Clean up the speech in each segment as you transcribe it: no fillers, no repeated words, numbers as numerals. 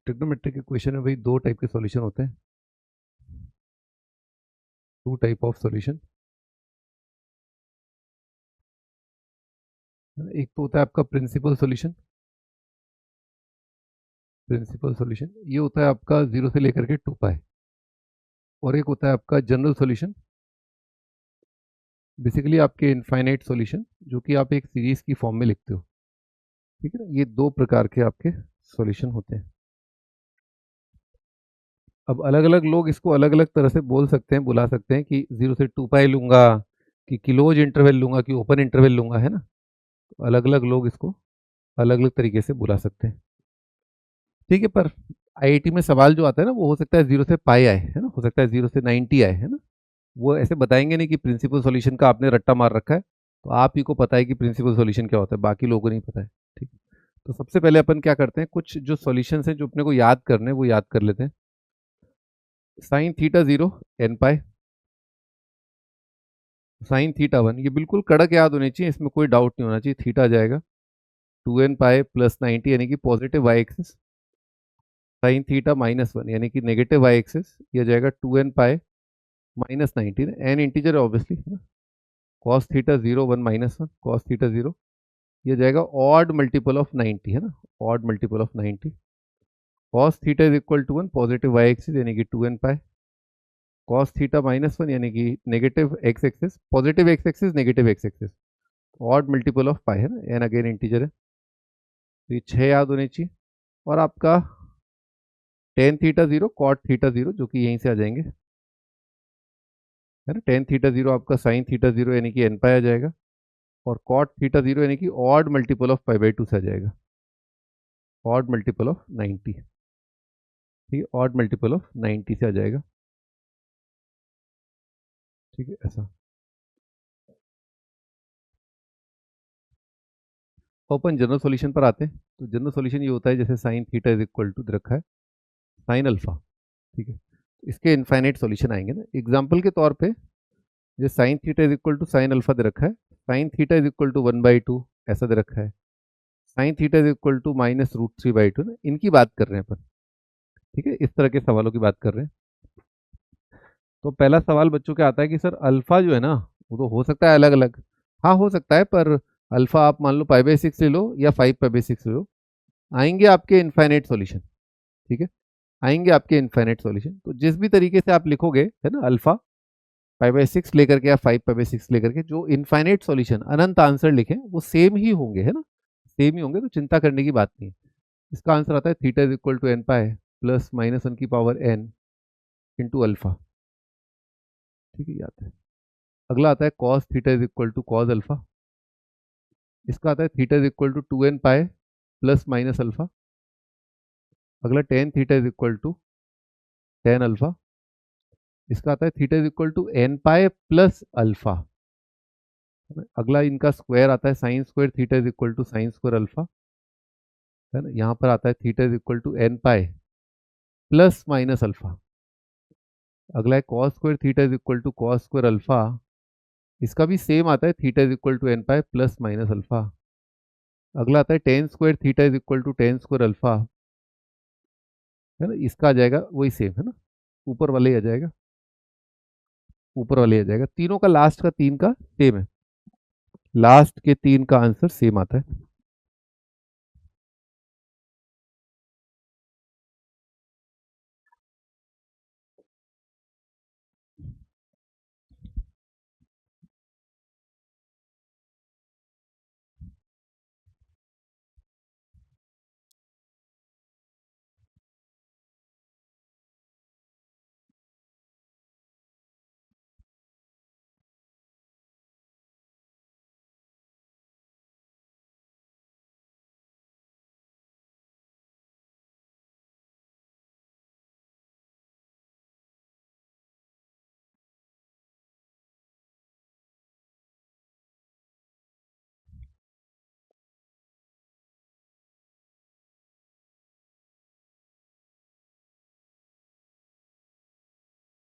Trigonometric equation में भाई दो टाइप के सॉल्यूशन होते हैं, टू टाइप ऑफ सॉल्यूशन। एक तो होता है आपका प्रिंसिपल सॉल्यूशन। प्रिंसिपल सॉल्यूशन ये होता है आपका 0 से लेकर के 2 पाई, और एक होता है आपका जनरल सॉल्यूशन, बेसिकली आपके इनफाइनाइट सॉल्यूशन, जो कि आप एक सीरीज की फॉर्म में लिखते हो। ठीक है ना, ये दो प्रकार के आपके सॉल्यूशन होते हैं। अब अलग अलग लोग इसको अलग अलग तरह से बोल सकते हैं, बुला सकते हैं कि 0 से 2 पाई लूंगा, कि क्लोज इंटरवल लूंगा, कि ओपन इंटरवल लूंगा, है ना। तो अलग अलग लोग इसको अलग अलग तरीके से बुला सकते हैं। ठीक है, पर आईआईटी में सवाल जो आता है ना, वो हो सकता है 0 से पाई आए, है ना, हो सकता है 0 से 90 आए, है ना। वो ऐसे बताएंगे नहीं कि प्रिंसिपल सॉल्यूशन का आपने रट्टा मार रखा है, तो आप ही को पता है कि प्रिंसिपल सॉल्यूशन क्या होता है, बाकी लोगों को नहीं पता है। ठीक है, तो सबसे पहले अपन क्या करते हैं, कुछ जो सॉल्यूशंस हैं जो अपने को याद करने हैं वो याद कर लेते हैं। साइन थीटा 0 एन पाई, साइन थीटा 1, ये बिल्कुल कड़क याद होनी चाहिए, इसमें कोई डाउट नहीं होना चाहिए। थीटा आ जाएगा 2n पाई प्लस 90 यानी कि positive y axis, sine theta -1 यानी कि नेगेटिव वाई एक्सिस, ये आ जाएगा 2n पाई -90, एन इंटीजर है obviously. Cos theta 0 1 -1 cos theta 0, ये जाएगा ऑड मल्टीपल ऑफ 90, है ना, odd multiple of 90। Cos theta is equal to 1 positive y axis यानी कि 2n पाई, कॉस थीटा -1 यानी कि negative x axis, positive x axis negative x axis, odd multiple of pi, है ना, N again integer है, तो ये 6 याद होनी चाहिए। और आपका टेन थीटा 0 कॉट थीटा 0 जो कि यहीं से आ जाएंगे, है ना। टेन थीटा 0 आपका साइन थीटा 0 यानी कि एन पाई आ जाएगा, और कॉट थीटा 0 यानी कि ऑड मल्टीपल ऑफ पाई/2 से आ जाएगा, ऑड मल्टीपल ऑफ 90। ठीक है, ऑड मल्टीपल ऑफ 90 से आ जाएगा। ठीक है, ऐसा। ओपन जनरल सॉल्यूशन पर आते हैं, तो जनरल सॉल्यूशन ये होता है जैसे sine theta is equal to रखा है साइन अल्फा। ठीक है, इसके इनफाइनाइट सॉल्यूशन आएंगे ना। एग्जांपल के तौर पे जैसे sine theta is equal to sine alpha दे रखा है, sine theta is equal to 1/2 ऐसा दे रखा है, sine theta is equal to -√3/2 ना, इनकी बात कर रहे हैं अपन। ठीक है, इस तरह के सवालों की बात कर रहे हैं। तो पहला सवाल बच्चों के आता है कि सर अल्फा जो है ना, वो तो हो सकता है अलग अलग। हाँ हो सकता है, पर अल्फा आप मान लो पाई/6 ले लो या 5 पाई/6 ले लो, आएंगे आपके इनफाइनाइट सॉल्यूशन। ठीक है, आएंगे आपके इनफाइनाइट सॉल्यूशन। तो जिस भी तरीके से आप लिखोगे, है ना, अल्फा पाई/6 लेकर के या 5 पाई/6 लेकर के, जो इनफाइनाइट सॉल्यूशन अनंत आंसर लिखें वो सेम ही होंगे, है ना, सेम ही होंगे, तो चिंता करने की बात नहीं है। इसका आंसर आता है theta is equal to n pi plus -1 की पावर एन इंटू अल्फा। ठीक है, ये आता है। अगला आता है cos theta is equal to cos alpha, इसका आता है theta is equal to 2n pi plus minus alpha. अगला tan theta is equal to tan alpha, इसका आता है theta is equal to n pi plus alpha. अगला इनका square आता है sine square theta is equal to sine square alpha, है ना। यहाँ पर आता है theta is equal to n pi plus minus alpha. अगला है cos square theta is equal to cos square alpha, इसका भी सेम आता है theta is equal to n pi plus minus alpha. अगला आता है tan square theta is equal to tan square alpha, है ना, इसका आ जाएगा वही सेम, है ना, ऊपर वाले ही आ जाएगा, ऊपर वाले आ जाएगा। तीनों का लास्ट का तीन का सेम है, लास्ट के तीन का आंसर सेम आता है।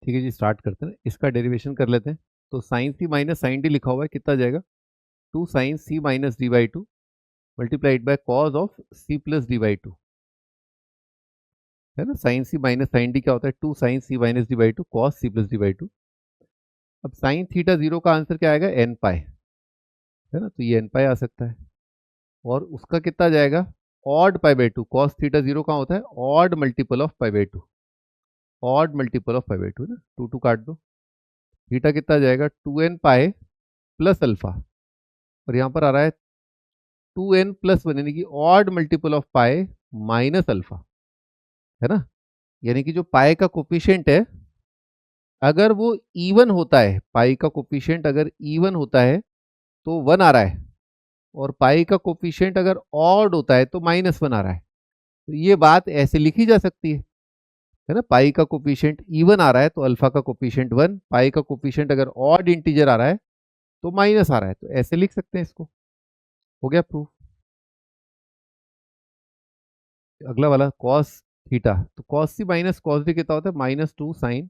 ठीक है जी, स्टार्ट करते हैं, इसका डेरिवेशन कर लेते हैं। तो sign c minus sine D लिखा हुआ है, कितना जाएगा, 2 sin c - d/2 multiplied by cos of c plus d/2। है ना, sine c minus sine d क्या होता है, 2 sine c minus d by two cos c plus d by two. अब साइन थीटा जीरो का आंसर क्या आएगा, N पाई, है ना, तो ये एन पाई आ सकता है। और उसका कितना जाएगा, odd pi by two, cos theta zero का होता है odd multiple of pi by to, odd multiple of pi by to, है ना, टू टू काट दो, थीटा कितना जाएगा, 2n पाई प्लस अल्फा, और यहाँ पर आ रहा है 2n प्लस वन, यानी कि odd multiple of pi minus alpha, है ना, यानी कि जो पाई का कोफिशिएंट है अगर वो इवन होता है, पाई का कोफिशिएंट अगर इवन होता है तो वन आ रहा है, और पाई का कोफिशिएंट अगर ऑड होता है तो माइनस वन आ रहा है। तो ये बात ऐसे लिखी जा सकती है ना, पाई का कोफिशिएंट इवन आ रहा है तो अल्फा का कोफिशिएंट वन, पाई का कोफिशिएंट अगर ऑड इंटीजर आ रहा है तो माइनस आ रहा है, तो ऐसे लिख सकते हैं इसको। हो गया प्रूफ। अगला वाला कॉस थीटा, तो cos c minus cos d कितना होता है, minus two sine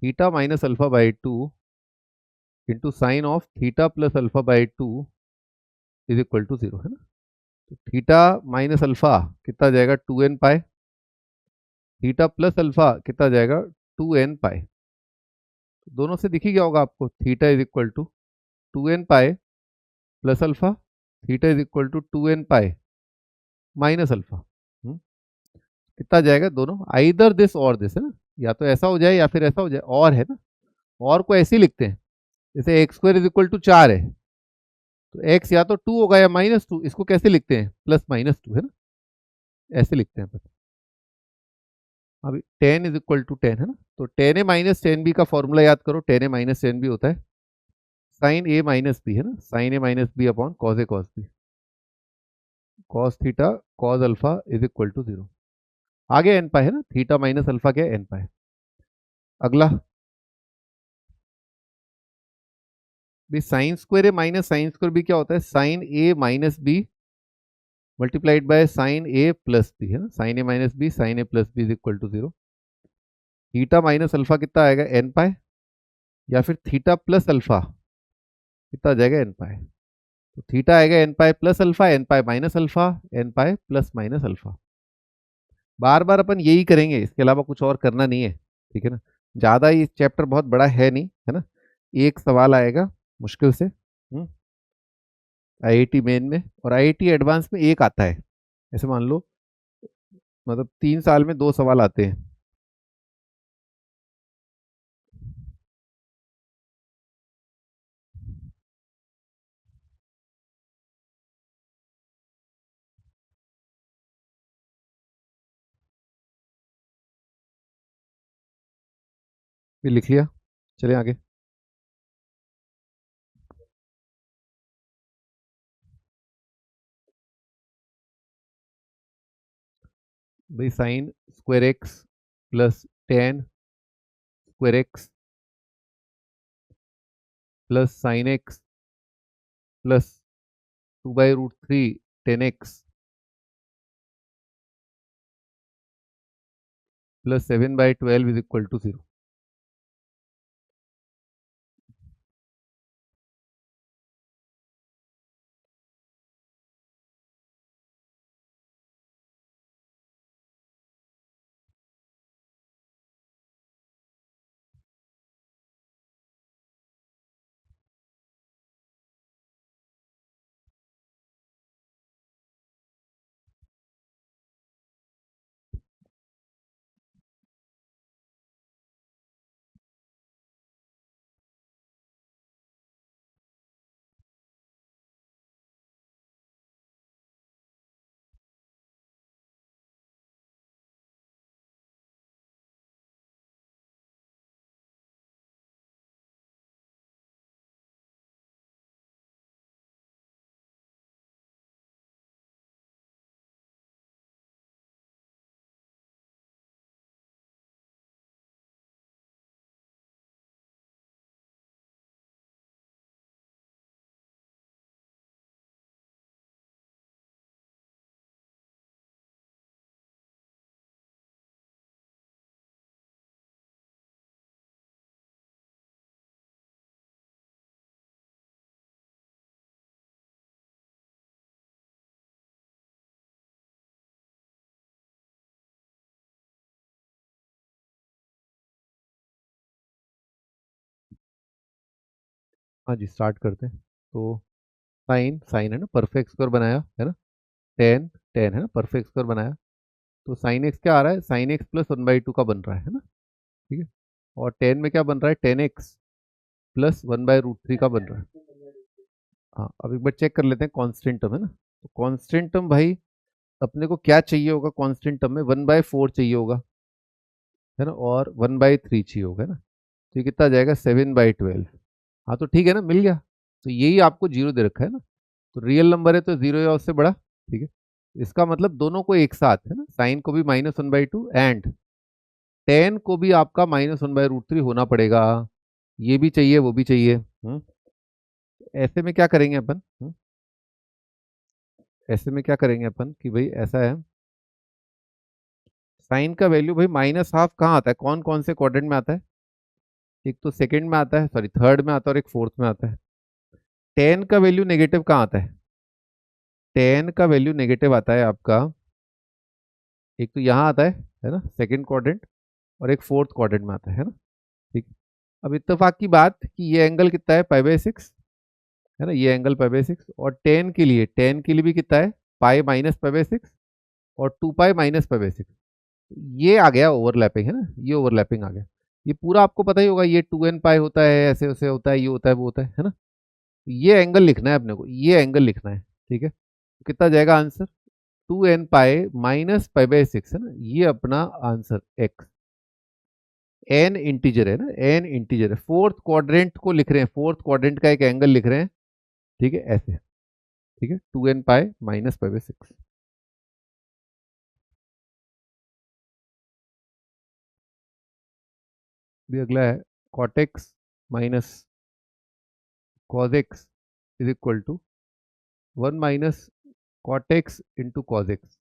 theta minus alpha by two into sine of theta plus alpha by two is equal to zero, है ना। तो थीटा माइनस अल्फा कितना जाएगा, 2n पाई, theta plus alpha कितना जाएगा, 2n पाई। दोनों से दिख ही गया होगा आपको, theta is equal to 2n pi plus alpha, theta is equal to 2n pi minus alpha. कितना जाएगा, दोनों आइदर दिस और दिस, है ना, या तो ऐसा हो जाए या फिर ऐसा हो जाए, और है ना, और को ऐसे ही लिखते हैं, जैसे x square is equal to 4 है, तो एक्स या तो 2 होगा या माइनस टू, इसको कैसे लिखते हैं, प्लस माइनस टू, है ना, ऐसे लिखते हैं बस। अभी tan is equal to tan, है ना, तो tan a minus tan b का फॉर्मूला याद करो, tan a minus tan b होता है साइन ए माइनस बी, है ना, sine a minus b upon cos a cos b, cos theta cos alpha is equal to zero. आगे n pi, है ना, थीटा माइनस अल्फा क्या है, N pi. अगला भी sine square a minus sine square b क्या होता है, sine a minus b multiplied by sine a plus b, है ना, sine a minus b sine a plus b is equal to zero. Theta minus alpha कितना आएगा, n पाए, या फिर थीटा प्लस अल्फा कितना आ जाएगा, एन पाए। तो थीटा आएगा n pi plus alpha, n pi minus alpha, n pi plus minus alpha. बार बार अपन यही करेंगे, इसके अलावा कुछ और करना नहीं है, ठीक है ना। ज़्यादा ये चैप्टर बहुत बड़ा है नहीं, है ना, एक सवाल आएगा मुश्किल से आईआईटी मेन में, और आईआईटी एडवांस में एक आता है, ऐसे मान लो, मतलब 3 साल में 2 सवाल आते हैं। ये लिख लिया, चले आगे। भाई sine square x plus tan square x plus sine x plus 2/√3 tan x plus 7/12 is equal to zero. हाँ जी, स्टार्ट करते हैं। तो साइन साइन है ना, परफेक्ट स्क्वायर बनाया है ना, टेन टेन है ना, परफेक्ट स्क्वायर बनाया। तो साइन एक्स क्या आ रहा है, साइन एक्स प्लस 1/2 का बन रहा है ना, ठीक है। और टेन में क्या बन रहा है, 10x प्लस 1/√3 का बन रहा है। हाँ, अब एक बार चेक कर लेते हैं कांस्टेंट टर्म है ना। तो कांस्टेंट टर्म भाई अपने को क्या चाहिए होगा, कांस्टेंट टर्म में 1/4 चाहिए होगा है ना, और 1/3 चाहिए होगा है ना। तो ये कितना आ जाएगा, 7/12। हाँ तो ठीक है ना, मिल गया। तो यही आपको जीरो दे रखा है ना, तो रियल नंबर है तो जीरो या उससे बड़ा, ठीक है। इसका मतलब दोनों को एक साथ है ना, साइन को भी -1/2 एंड टेन को भी आपका -1/√3 होना पड़ेगा। ये भी चाहिए वो भी चाहिए। ऐसे में क्या करेंगे अपन, ऐसे में क्या करेंगे अपन कि भाई ऐसा है, साइन का वैल्यू भाई -12 कहाँ आता है, कौन कौन से क्वाड्रेंट में आता है, एक तो सेकंड में आता है, सॉरी थर्ड में आता है, और एक फोर्थ में आता है। टेन का वैल्यू नेगेटिव कहाँ आता है, टेन का वैल्यू नेगेटिव आता है आपका, एक तो यहाँ आता है ना सेकंड क्वाड्रेंट, और एक फोर्थ क्वाड्रेंट में आता है ना, ठीक। अब इत्तेफाक की बात कि ये एंगल कितना है, π/6 है ना, ये एंगल π/6, और टेन के लिए भी कितना है, π-π/6 और 2π-π/6। ये आ गया ओवरलैपिंग है ना, ये ओवरलैपिंग आ गया। ये पूरा आपको पता ही होगा, ये 2n π होता है, ऐसे वैसे होता है, ये होता है वो होता है ना। ये एंगल लिखना है अपने को, ये एंगल लिखना है, ठीक है। तो कितना जाएगा आंसर, 2n π - π/6 है ना, ये अपना आंसर एक्स। एन इंटीजर है ना, एन इंटीजर है, फोर्थ क्वाड्रेंट को लिख रहे हैं, फोर्थ क्वाड्रेंट का एक एंगल लिख रहे हैं, ठीक है ऐसे, ठीक है, 2n π - π/6। भी अगला है cot x minus cos x is equal to 1 - cot x × cos x।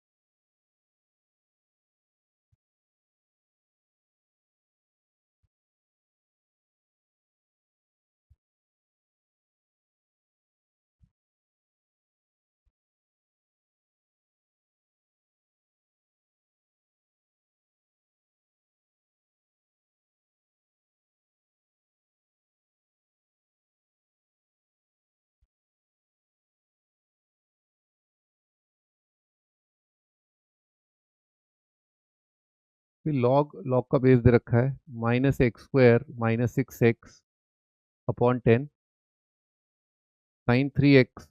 फिर लॉग लॉग का बेस दे रखा है, -x² -6x upon 10 sin 3x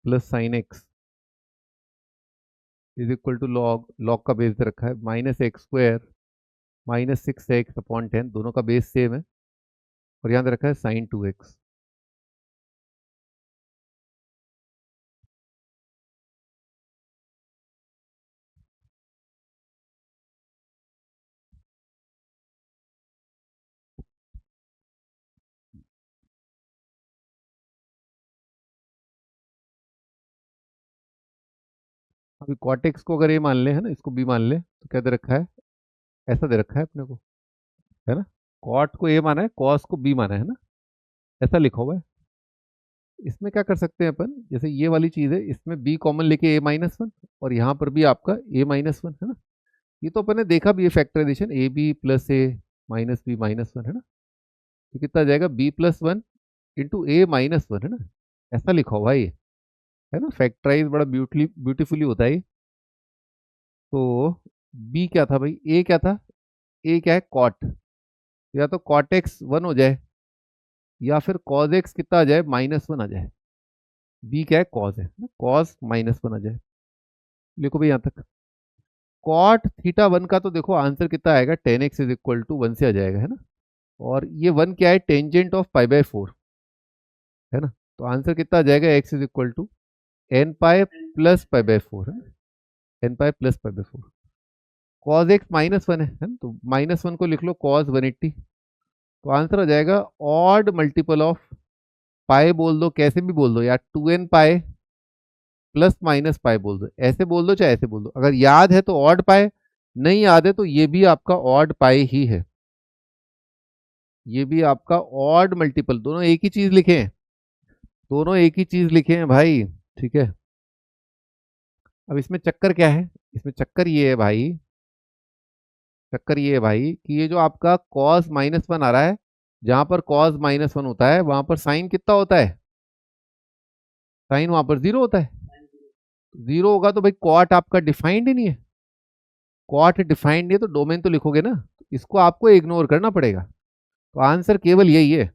plus sine x is equal to log log का बेस दे रखा है, -x² -6x अपॉन 10, दोनों का बेस सेम है, और यहाँ दे रखा है sin 2x। अभी cot x को अगर ये मान ले है ना, इसको b मान ले, तो क्या दे रखा है, ऐसा दे रखा है अपने को है ना, cot को a माना है, cos को b माना है ना, ऐसा लिखा हुआ है। इसमें क्या कर सकते हैं अपन, जैसे ये वाली चीज है, इसमें b कॉमन लेके a-1, और यहाँ पर भी आपका a-1 है ना। ये तो अपन ने देखा भी है, फैक्टराइजेशन ab+a-b-1 है ना। तो कितना जाएगा, b+1 इंटू a-1 है ना, ऐसा लिखा हुआ है ये, है ना, फैक्टराइज बड़ा ब्यूटीफुली होता है ये। तो b क्या था भाई, a क्या था, a क्या है कॉट, या तो कॉट एक्स 1 हो जाए, या फिर कॉज एक्स कितना आ जाए, -1 आ जाए। b क्या है, कॉज है ना, कॉज -1 आ जाए। लिखो भाई यहाँ तक, कॉट थीटा 1 का तो देखो आंसर कितना आएगा, 10x इज इक्वल टू 1 से आ जाएगा है ना, और ये 1 क्या है, टेंजेंट ऑफ π/4 है ना। तो आंसर कितना आ जाएगा, x is equal to n π plus π/4 है ना, n π प्लस π/4। कॉज एक्स -1 है ना, तो -1 को लिख लो कॉज 180। तो आंसर आ जाएगा ऑड मल्टीपल ऑफ पाई, बोल दो कैसे भी बोल दो यार, 2n π प्लस माइनस पाई बोल दो, ऐसे बोल दो चाहे ऐसे बोल दो, अगर याद है तो ऑड पाई, नहीं याद है तो ये भी आपका ऑड पाई ही है, ये भी आपका ऑड मल्टीपल, दोनों एक ही चीज लिखे हैं, दोनों एक ही चीज लिखे हैं भाई, ठीक है। अब इसमें चक्कर क्या है, इसमें चक्कर ये है भाई, चक्कर ये है भाई कि ये जो आपका cos -1 आ रहा है, जहां पर cos -1 होता है वहां पर साइन कितना होता है, साइन वहां पर 0 होता है। 0 होगा तो भाई कॉट आपका डिफाइंड ही नहीं है, कॉट डिफाइंड नहीं है तो डोमेन तो लिखोगे ना, इसको आपको इग्नोर करना पड़ेगा। तो आंसर केवल यही है,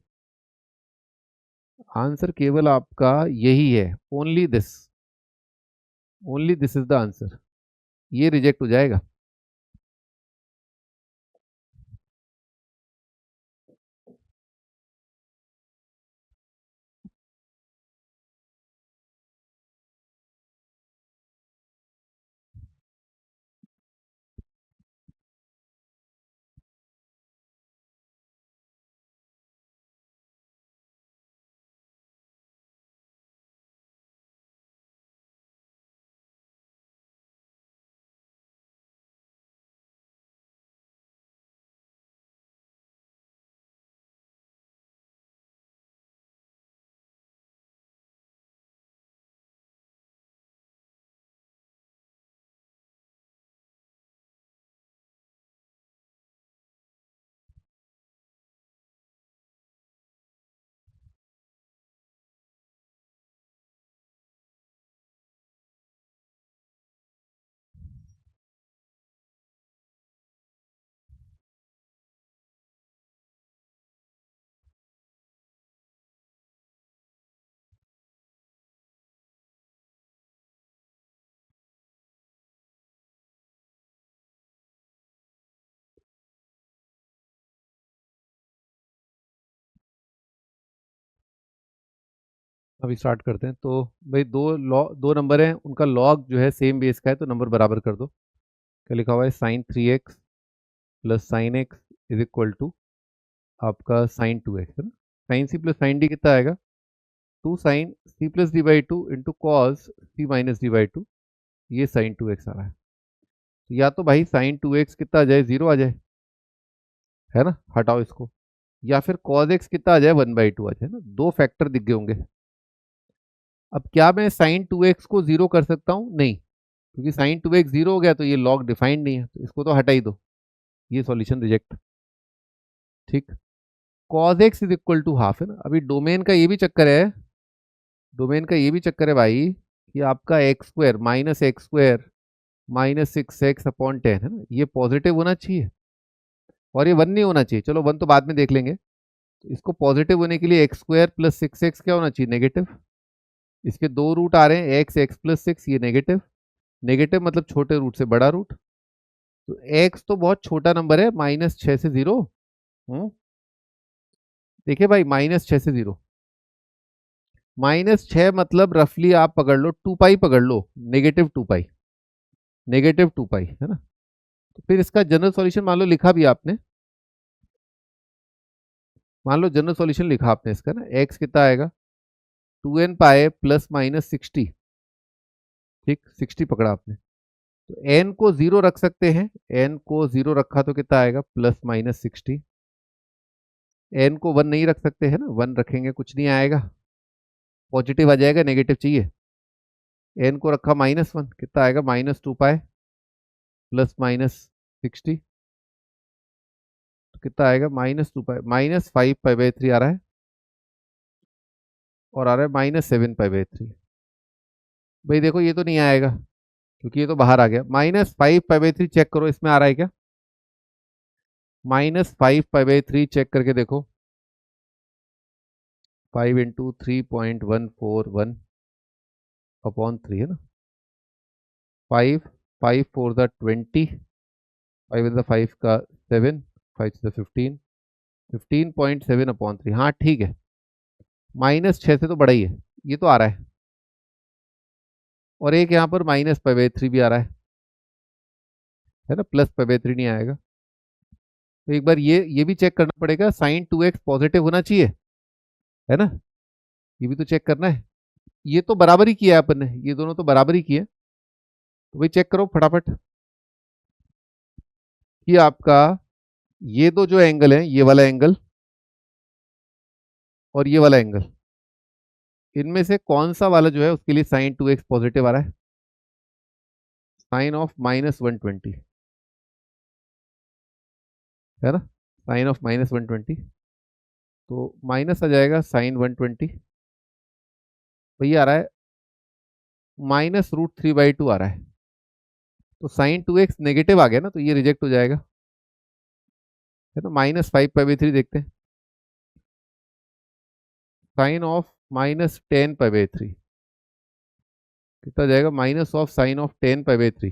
आंसर केवल आपका यही है, only this is the answer, ये रिजेक्ट हो जाएगा। अभी स्टार्ट करते हैं। तो भाई दो नंबर हैं, उनका लॉग जो है सेम बेस का है, तो नंबर बराबर कर दो। क्या लिखा हुआ है, sin 3x plus sine x is equal to आपका sin 2x है ना। Sine c plus sine d कितना आएगा, 2 sin c+d/2 into cos c-d/2, ये sin 2x आ रहा है। तो या तो भाई sin 2x कितना आ जाए, 0 आ जाए, है ना, हटाओ इसको, या फिर cos x कितना आ जाए, 1/2 आ जाए ना, दो फैक्टर दिख गए होंगे। अब क्या मैं sin 2x को 0 कर सकता हूँ, नहीं, क्योंकि sin 2x 0 हो गया तो ये लॉग डिफाइंड नहीं है, तो इसको तो हटा ही दो, ये सॉल्यूशन रिजेक्ट। ठीक, cos x is equal to half है ना। अभी डोमेन का ये भी चक्कर है, डोमेन का ये भी चक्कर है भाई, कि आपका x² माइनस 6x/10 है ना, ये पॉजिटिव होना चाहिए और ये 1 नहीं होना चाहिए। चलो 1 तो बाद में देख लेंगे, तो इसको पॉजिटिव होने के लिए x² प्लस 6x क्या होना चाहिए, नेगेटिव। इसके दो रूट आ रहे हैं, x+ 6, ये नेगेटिव, नेगेटिव मतलब छोटे रूट से बड़ा रूट। तो x तो बहुत छोटा नंबर है, -6 से 0। देखिए भाई, -6 से 0, -6 मतलब रफली आप पकड़ लो 2 पाई, पकड़ लो, -2 पाई, -2 पाई है ना। तो फिर इसका जनरल सॉल्यूशन मान लो लिखा भी आपने, मान लो जनरल सॉल्यूशन लिखा आपने इसका ना, x कितना आएगा, 2n पाई प्लस माइनस 60। ठीक, 60 पकड़ा आपने, तो n को 0 रख सकते हैं, n को 0 रखा तो कितना आएगा, +-60। n को 1 नहीं रख सकते है ना, 1 रखेंगे कुछ नहीं आएगा, पॉजिटिव आ जाएगा, नेगेटिव चाहिए। n को रखा -1, कितना आएगा, -2 पाई प्लस माइनस 60, तो कितना आएगा, -2 पाई, -5 पाई/3 आ रहा है, और आ रहा है -7 पाई/3। भाई देखो ये तो नहीं आएगा, क्योंकि ये तो बाहर आ गया। -5 पाई/3 चेक करो, इसमें आ रहा है क्या, -5 पाई/3 चेक करके देखो, 5 इंटू 3.141/3 है ना, 5 5 4 20, 5 5 का 7, 5 से 15, 15.7/3, हाँ ठीक है, -6 से तो बड़ा ही है, ये तो आ रहा है। और एक यहाँ पर -π/3 भी आ रहा है ना, +π/3 नहीं आएगा। तो एक बार ये भी चेक करना पड़ेगा, sin 2x पॉजिटिव होना चाहिए, है ना, ये भी तो चेक करना है। ये तो बराबर ही किया है अपन ने, ये दोनों तो बराबर ही किए, तो भाई चेक करो फटाफट कि आपका ये दो जो एंगल है, ये वाला एंगल और ये वाला एंगल, इनमें से कौन सा वाला जो है उसके लिए sin 2x पॉजिटिव आ रहा है, साइन ऑफ -120 है ना, साइन ऑफ -120। तो माइनस आ जाएगा sin 120, तो ये आ रहा है -√3/2 आ रहा है। तो sin 2x नेगेटिव आ गया ना, तो ये रिजेक्ट हो जाएगा, है ना। -5π/3 देखते हैं, sin of -10π/3 कितना जाएगा, -of sin of 10π/3,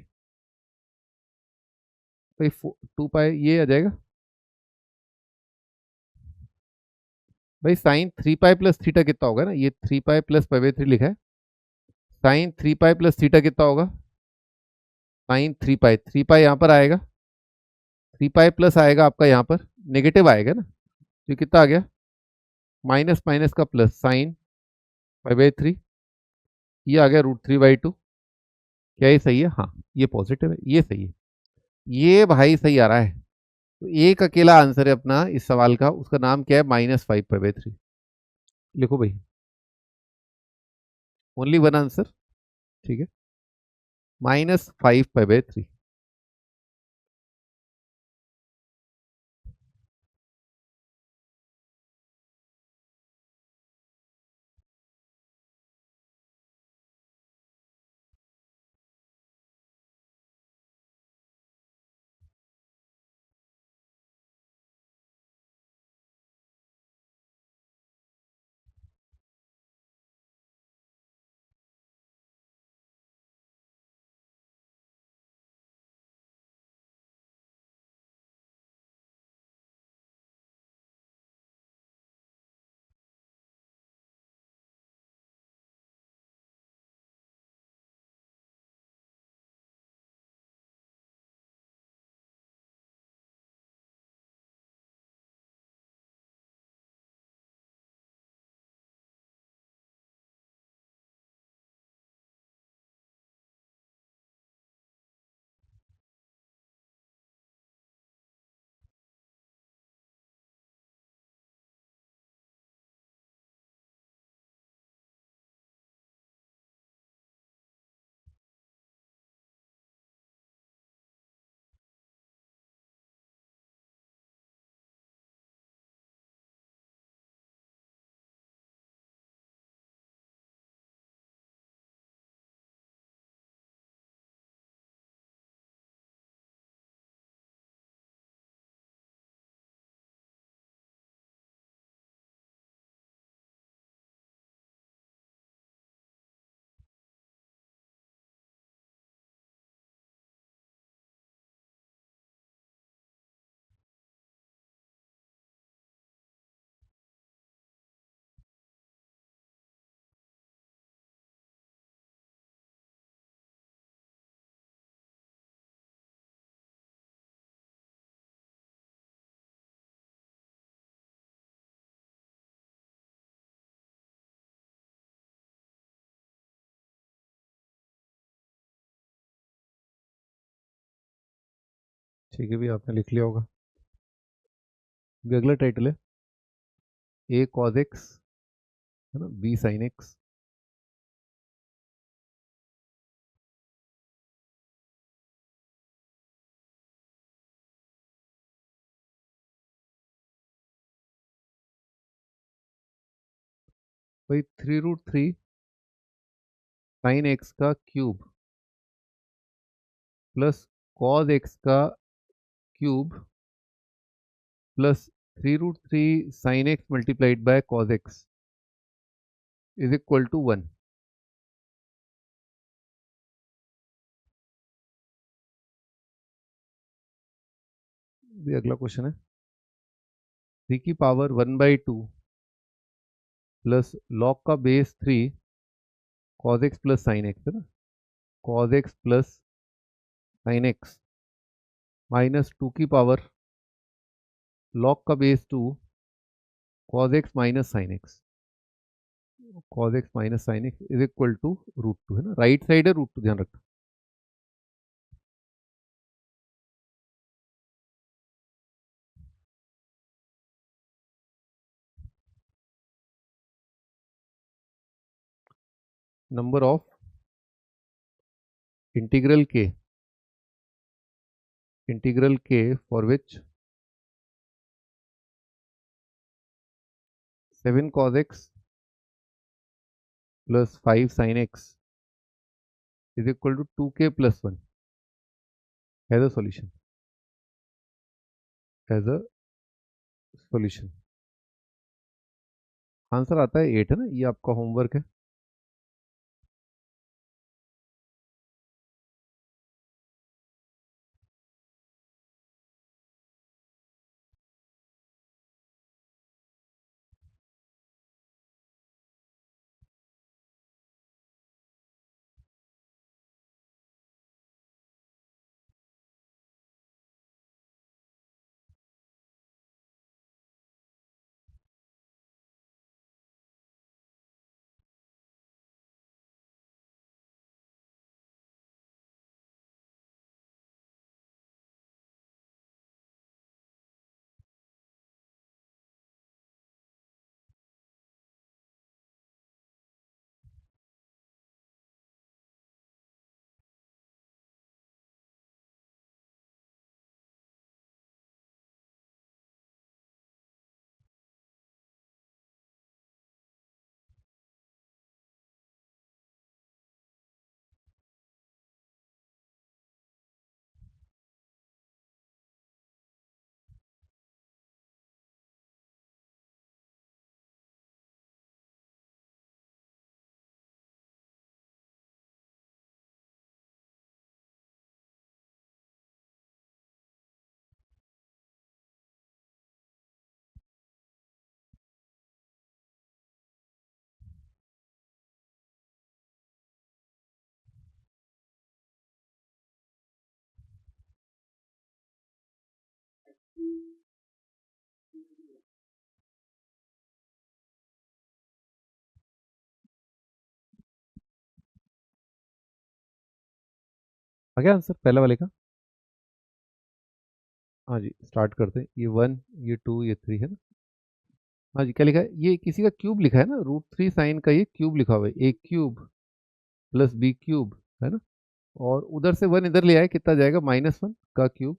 तो 2π ये आ जाएगा भाई। sin 3π + थीटा कितना होगा ना, ये 3π + π/3 लिखा है। sin 3π + थीटा कितना होगा, sin 3π, 3π यहाँ पर आएगा, 3π प्लस आएगा आपका यहाँ पर, नेगेटिव आएगा ना, तो ये कितना आ गया, माइनस माइनस का प्लस sin π/3, ये आ गया √3/2। क्या ये सही है, हाँ ये पॉजिटिव है, ये सही है, ये भाई सही आ रहा है। तो एक अकेला आंसर है अपना इस सवाल का, उसका नाम क्या है, -5π/3। लिखो भाई, ओनली वन आंसर, ठीक है, -5π/3। ठीक है भी, आपने लिख लिया होगा। भी अगला टाइटल है A cos x, है ना, B sin x। भाई 3√3 sin x का क्यूब प्लस cos x का cube plus 3√3 sin x multiplied by cos x is equal to 1। भी अगला क्वेश्चन है, 3 की पावर 1/2 प्लस log का बेस 3 cos x plus sin x, है ना, cos x plus sin x minus 2 की पावर log का बेस 2 cos x minus sin x, cos x minus sin x is equal to √2, है ना, राइट साइड है, √2 ध्यान रखना। नंबर ऑफ इंटीग्रल के for which 7 cos x plus 5 sin x is equal to 2k plus 1 as a solution, as a solution. Answer आता है 8 है ना, ये आपका होमवर्क है। आ गया आंसर पहले वाले का? हाँ जी, स्टार्ट करते हैं। ये 1, ये 2, ये 3 है ना। हाँ जी, क्या लिखा है? ये किसी का क्यूब लिखा है ना, √3 साइन का ये क्यूब लिखा हुआ है, ए क्यूब प्लस बी क्यूब, है ना। और उधर से 1 इधर ले आए, कितना जाएगा? -1 का क्यूब।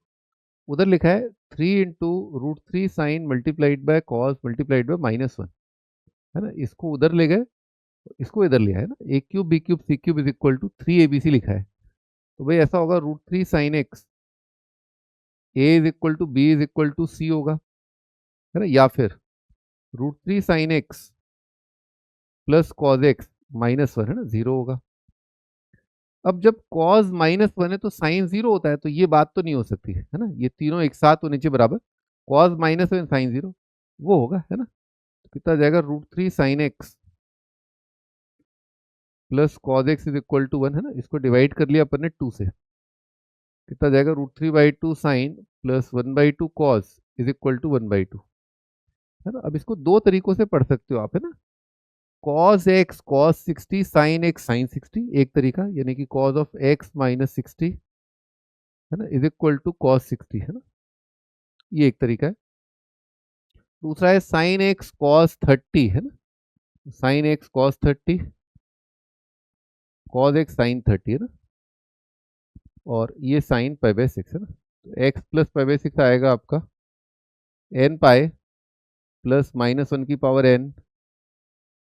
उधर लिखा है 3 into √3 sine multiplied by cos multiplied by -1, है ना। इसको उधर ले गए, इसको इधर ले आए ना। A cube b cube c cube is equal to 3abc लिखा है, तो भाई ऐसा होगा √3 sine x a is equal to b is equal to c होगा, है ना। या फिर √3 sine x plus cos x -1, है ना, 0 होगा। अब जब कॉज -1 है तो साइन 0 होता है, तो ये बात तो नहीं हो सकती, है ना। ये तीनों एक साथ होने चाहिए बराबर। कॉज -1 साइन 0 वो होगा, है ना। तो कितना जाएगा? √3 sine x plus cos x is equal to 1, है ना। इसको डिवाइड कर लिया अपन ने 2 से, कितना जाएगा? √3/2 sine plus 1/2 cos is equal to 1/2, है ना। अब इसको दो तरीकों से पढ़ सकते हो आप, है ना। Cos x cos 60 sine x sine 60 एक तरीका, यानी कि कॉस ऑफ एक्स -60, है ना, इज इक्वल टू कॉस 60, है ना। ये एक तरीका है। दूसरा है साइन एक्स कॉस 30, है ना। Sine x cos 30, cos x sine 30, है ना। और ये साइन π/6, है ना। तो एक्स प्लस π/6 आएगा आपका n पाए प्लस -1 की पावर n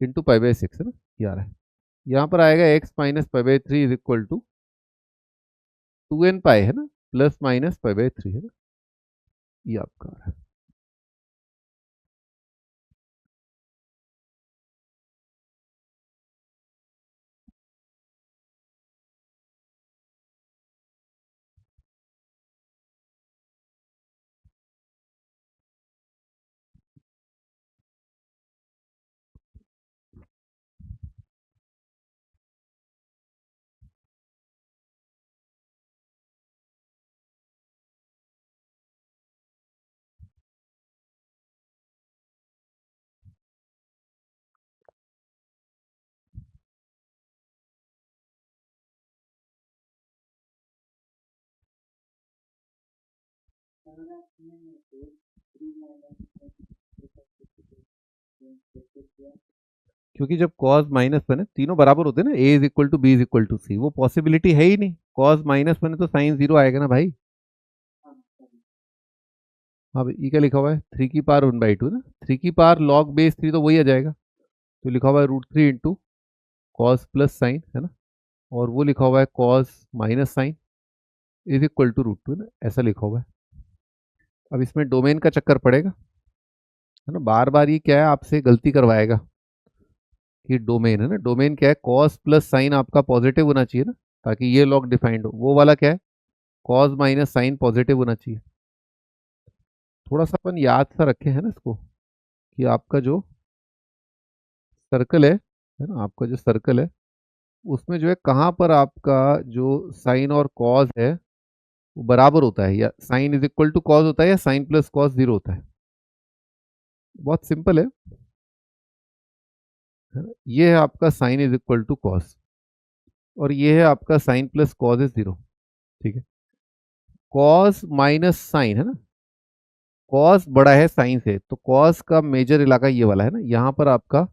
इंटू π/6, है ना। ये आ रहा है। यहाँ पर आएगा x minus π/3 is equal to 2n pi, है ना, प्लस माइनस π/3, है ना। ये आपका आ रहा है। क्योंकि जब cos -1 है, तीनों बराबर होते हैं ना, a is equal to b is equal to c, वो पॉसिबिलिटी है ही नहीं। cos -1 है तो साइन 0 आएगा ना भाई। हाँ भाई, ये क्या लिखा हुआ है, 3 की पावर 1/2 ना, 3 की पावर log बेस 3 तो वही आ जाएगा। तो लिखा हुआ है √3 इंटू कॉस प्लस साइन, है ना, और वो लिखा हुआ है cos minus sine is equal to √2 ना, ऐसा लिखा हुआ है। अब इसमें डोमेन का चक्कर पड़ेगा, है ना, बार बार ये क्या है आपसे गलती करवाएगा कि डोमेन, है ना, डोमेन क्या है, कॉस प्लस साइन आपका पॉजिटिव होना चाहिए ना, ताकि ये लॉग डिफाइंड हो। वो वाला क्या है, कॉस माइनस साइन पॉजिटिव होना चाहिए। थोड़ा सा अपन याद सा रखे, है ना इसको, कि आपका जो सर्कल है ना, आपका जो सर्कल है उसमें जो है कहाँ पर आपका जो साइन और कॉस है वो बराबर होता है, या sine is equal to cos होता है, या साइन प्लस कॉस 0 होता है। बहुत सिंपल है ना? ये है आपका sine is equal to cos, और ये है आपका साइन प्लस कॉस इज 0। ठीक है, कॉस माइनस साइन, है ना, कॉस बड़ा है साइन से, तो कॉस का मेजर इलाका ये वाला है ना, यहाँ पर आपका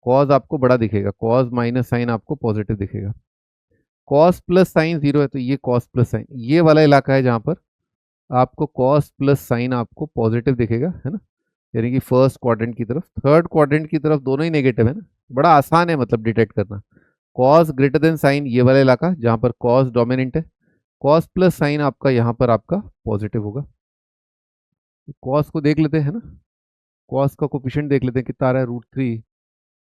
कॉस आपको बड़ा दिखेगा, कॉस माइनस साइन आपको पॉजिटिव दिखेगा। कॉस प्लस साइन 0 है, तो ये कॉस प्लस साइन, ये वाला इलाका है जहाँ पर आपको कॉस प्लस साइन आपको पॉजिटिव दिखेगा, है ना, यानी कि फर्स्ट क्वाड्रेंट की तरफ, थर्ड क्वाड्रेंट की तरफ दोनों ही नेगेटिव है ना। बड़ा आसान है मतलब डिटेक्ट करना। कॉस ग्रेटर देन साइन, ये वाला इलाका जहाँ पर कॉस डोमिनेंट है, कॉस प्लस साइन आपका यहाँ पर आपका पॉजिटिव होगा। कॉस को देख लेते हैं ना, कॉस का कोफिशिएंट देख लेते हैं कितना आ रहा है, √3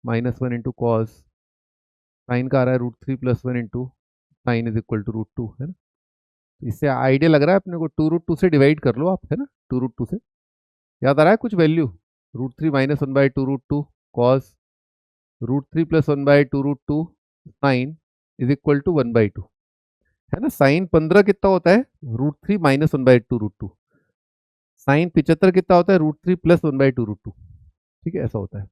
- 1 इंटू कॉस, साइन का आ रहा है √3 + 1 into sine is equal to √2, है ना। इससे आइडिया लग रहा है अपने को, 2√2 से डिवाइड कर लो आप, है ना, 2√2 से याद आ रहा है कुछ value, √3 - 1/2 √2 cos, √3 + 1/2 sine is equal to 1/2, है ना। साइन 15 कितना होता है, √3 - 1/2 √2, साइन 75 कितना होता है, √3 + 1/2 √2। ठीक है, ऐसा होता है।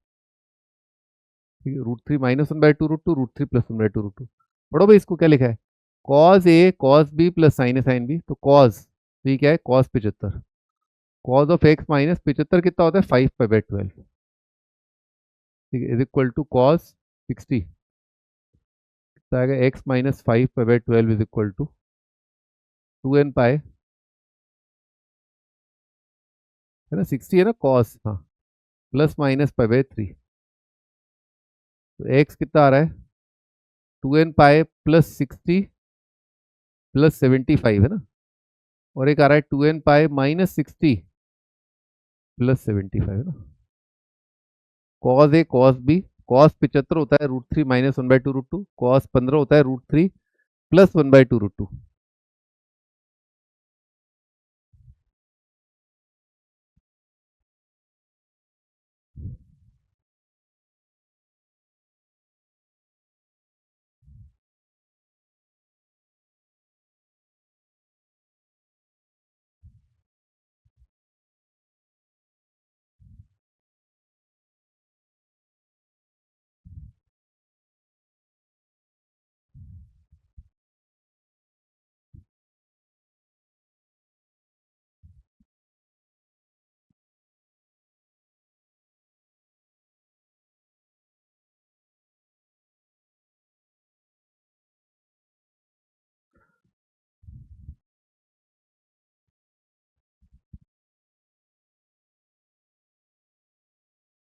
ठीक है, √3 - 1/2 √2, √3 + 1/2 √2। पढ़ो भाई, इसको क्या लिखा है, cos a cos B plus sign A sine B, तो कॉस, तो ये क्या है, cos 75, cos of x minus 75 कितना होता है, 5π/12। ठीक है, इज इक्वल टू कॉस 60, तो आएगा x minus 5π/12 is equal to 2n π, है ना, 60 है ना कॉस, हाँ, प्लस माइनस π/3। तो एक्स कितना आ रहा है, 2n π प्लस 60 प्लस 75, है ना, और एक आ रहा है 2n π माइनस 60 प्लस 75, है ना। Cos a cos b, cos 75 होता है √3 - 1/2 √2, कॉस 15 होता है √3 + 1/2 √2।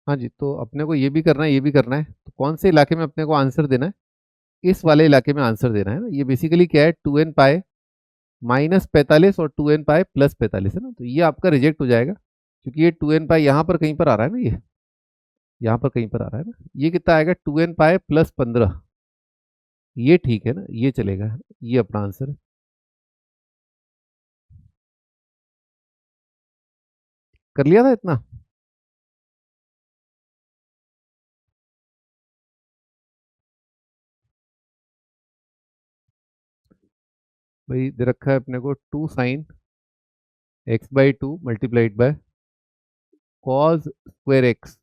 हाँ जी, तो अपने को ये भी करना है, ये भी करना है, तो कौन से इलाके में अपने को आंसर देना है, इस वाले इलाके में आंसर देना है ना। ये बेसिकली क्या है, 2n π माइनस 45 और 2n π प्लस 45, है ना, तो ये आपका रिजेक्ट हो जाएगा, क्योंकि ये 2n π यहाँ पर कहीं पर आ रहा है ना, ये यहाँ पर कहीं पर आ रहा है ना, ये कितना आएगा, 2n π प्लस 15, ये ठीक है ना, ये चलेगा, ये अपना आंसर है। कर लिया था इतना। भाई दे रखा है अपने को 2 sin x/2 multiplied by cos square x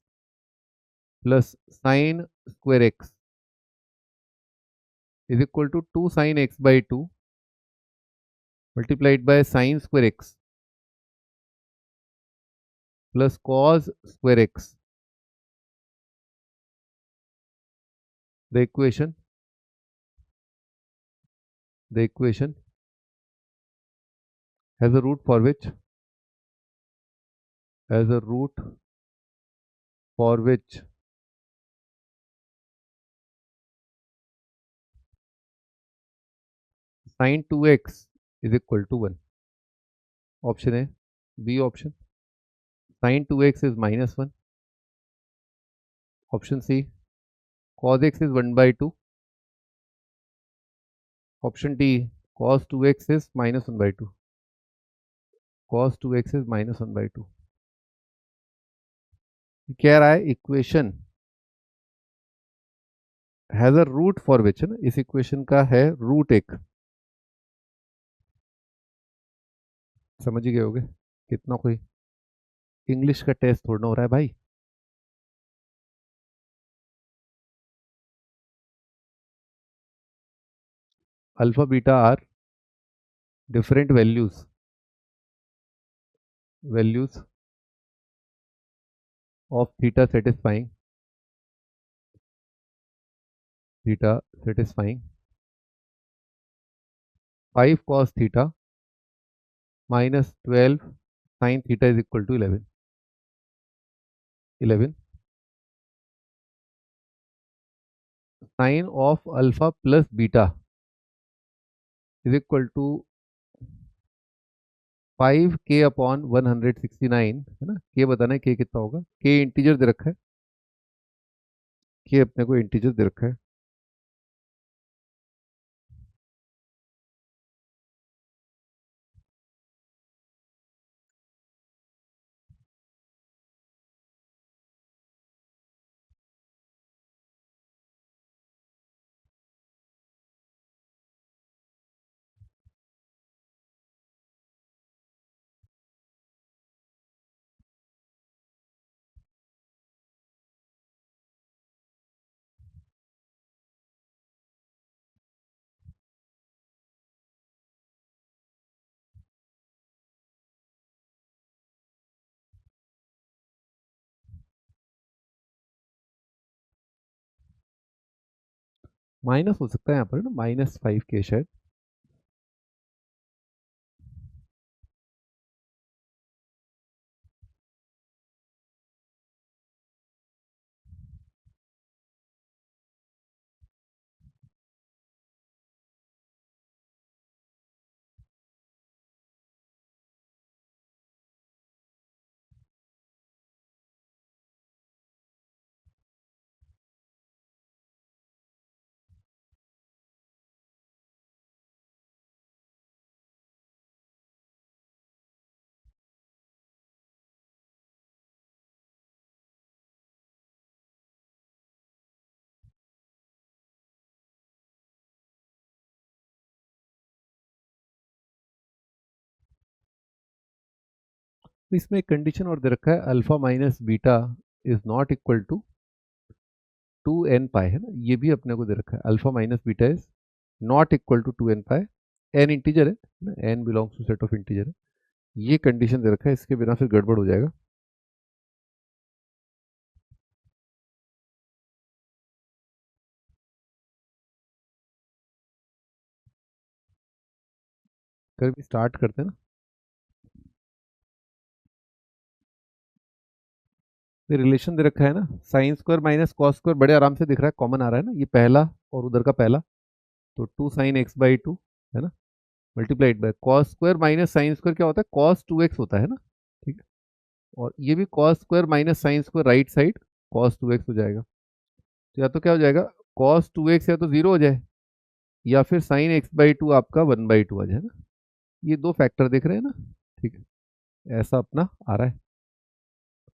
plus sine square x is equal to 2 sin x/2 multiplied by sine square x plus cos square x. The equation the equation has a root for which as a root for which sin 2x is equal to 1. Option A. B option. Sin 2x is minus 1. Option C. Cos x is 1 by 2. Option D. Cos 2x is minus 1 by 2. Cos 2x is minus 1 by 2. कह रहा है equation has a root for which, है ना, इस equation का है root एक. समझ ही गए होगे कितना कोई इंग्लिश का टेस्ट थोड़ा हो रहा है भाई. Alpha beta are different values of theta satisfying 5 cos theta minus 12 sin theta is equal to 11 sin of alpha plus beta is equal to 5k upon 169, है ना. k बताना है k कितना होगा. k इंटीजर दे रखा है, k अपने को इंटीजर दे रखा है. माइनस हो सकता है यहाँ पर ना, -5k शायद. तो इसमें एक कंडीशन और दे रखा है, alpha minus beta is not equal to 2n pi, है ना. ये भी अपने को दे रखा है, alpha minus beta is not equal to 2n pi. n integer है ना, n belongs to set of integer है. ये कंडीशन दे रखा है, इसके बिना फिर गड़बड़ हो जाएगा. कर भी स्टार्ट करते हैं ना. ये रिलेशन दे रखा है ना, sine square minus cos square बड़े आराम से दिख रहा है, कॉमन आ रहा है ना, ये पहला और उधर का पहला. तो 2 साइन एक्स बाई 2, है ना, multiplied by cos square minus sine square क्या होता है, कॉस 2x होता है ना. ठीक है. और ये भी cos square minus sine square right side cos 2x हो जाएगा. तो या तो क्या हो जाएगा, कॉस 2x या तो जीरो हो जाए, या फिर साइन एक्स बाई 2 आपका 1/2 आ जाए ना. ये दो फैक्टर देख रहे हैं ना. ठीक है, ऐसा अपना आ रहा है.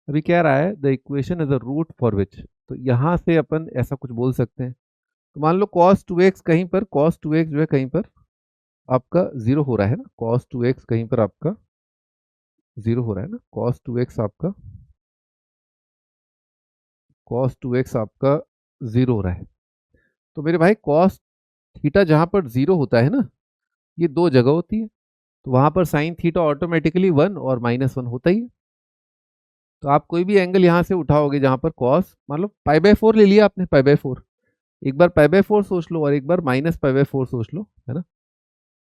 अभी क्या रहा है, the equation is a root for which. तो यहाँ से अपन ऐसा कुछ बोल सकते हैं. तो मान लो cos 2x कहीं पर, cos 2x जो है कहीं पर आपका जीरो हो रहा है ना, cos 2x कहीं पर आपका जीरो हो रहा है ना, cos 2x आपका जीरो हो रहा है. तो मेरे भाई cos थीटा जहां पर जीरो होता है ना, ये दो जगह होती है. तो वहां पर साइन थीटा ऑटोमेटिकली 1 और -1 होता ही है. तो आप कोई भी एंगल यहाँ से उठाओगे जहां पर cos, मान लो π/4 ले लिया आपने, π/4. एक बार π/4 सोच लो और एक बार -π/4 सोच लो, है ना.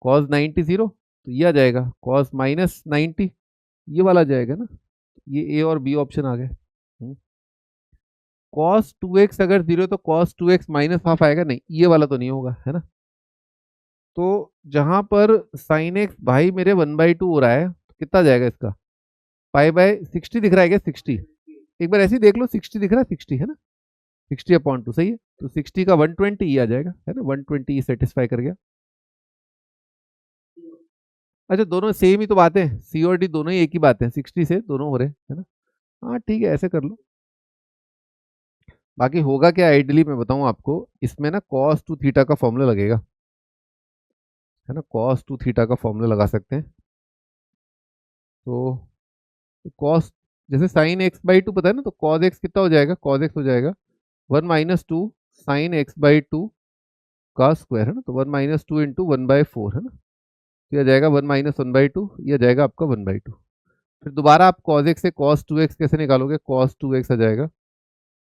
cos 90 0, तो ये आ जाएगा cos -90, ये वाला आ जाएगा ना. ये ए और बी ऑप्शन आ गए। cos 2x अगर 0 तो cos 2x माइनस हाफ आएगा, नहीं ये वाला तो नहीं होगा, है ना। तो जहां पर sin x भाई मेरे 1/2 हो रहा है, तो कितना जाएगा इसका, पाई/60 दिख रहा है क्या, 60, एक बार ऐसे ही देख लो, 60 दिख रहा है, 60 है ना, 60/2 सही है, तो 60 का 120 ये आ जाएगा, है ना, 120 सेटिस्फाई कर गया। अच्छा दोनों सेम ही तो बात है, सी और डी दोनों ही एक ही बात है, 60 से दोनों हो रहे हैं, है ना। हाँ ठीक है, ऐसे कर लो। बाकी होगा क्या आइडियली मैं बताऊं आपको, इसमें ना cos 2 थीटा का फॉर्मूला लगेगा, है ना, cos 2 थीटा का फॉर्मूला लगा सकते हैं। तो cos, जैसे साइन x/2 पता है ना, तो cos x कितना हो जाएगा, cos x हो जाएगा 1 - 2 साइन x/2 का स्क्वायर, है ना, तो 1 - 2 इंटू 1/4, है ना, तो यह जाएगा 1 - 1/2, यह जाएगा आपका 1/2। फिर दोबारा आप cos x से cos 2x कैसे निकालोगे, cos 2x आ जाएगा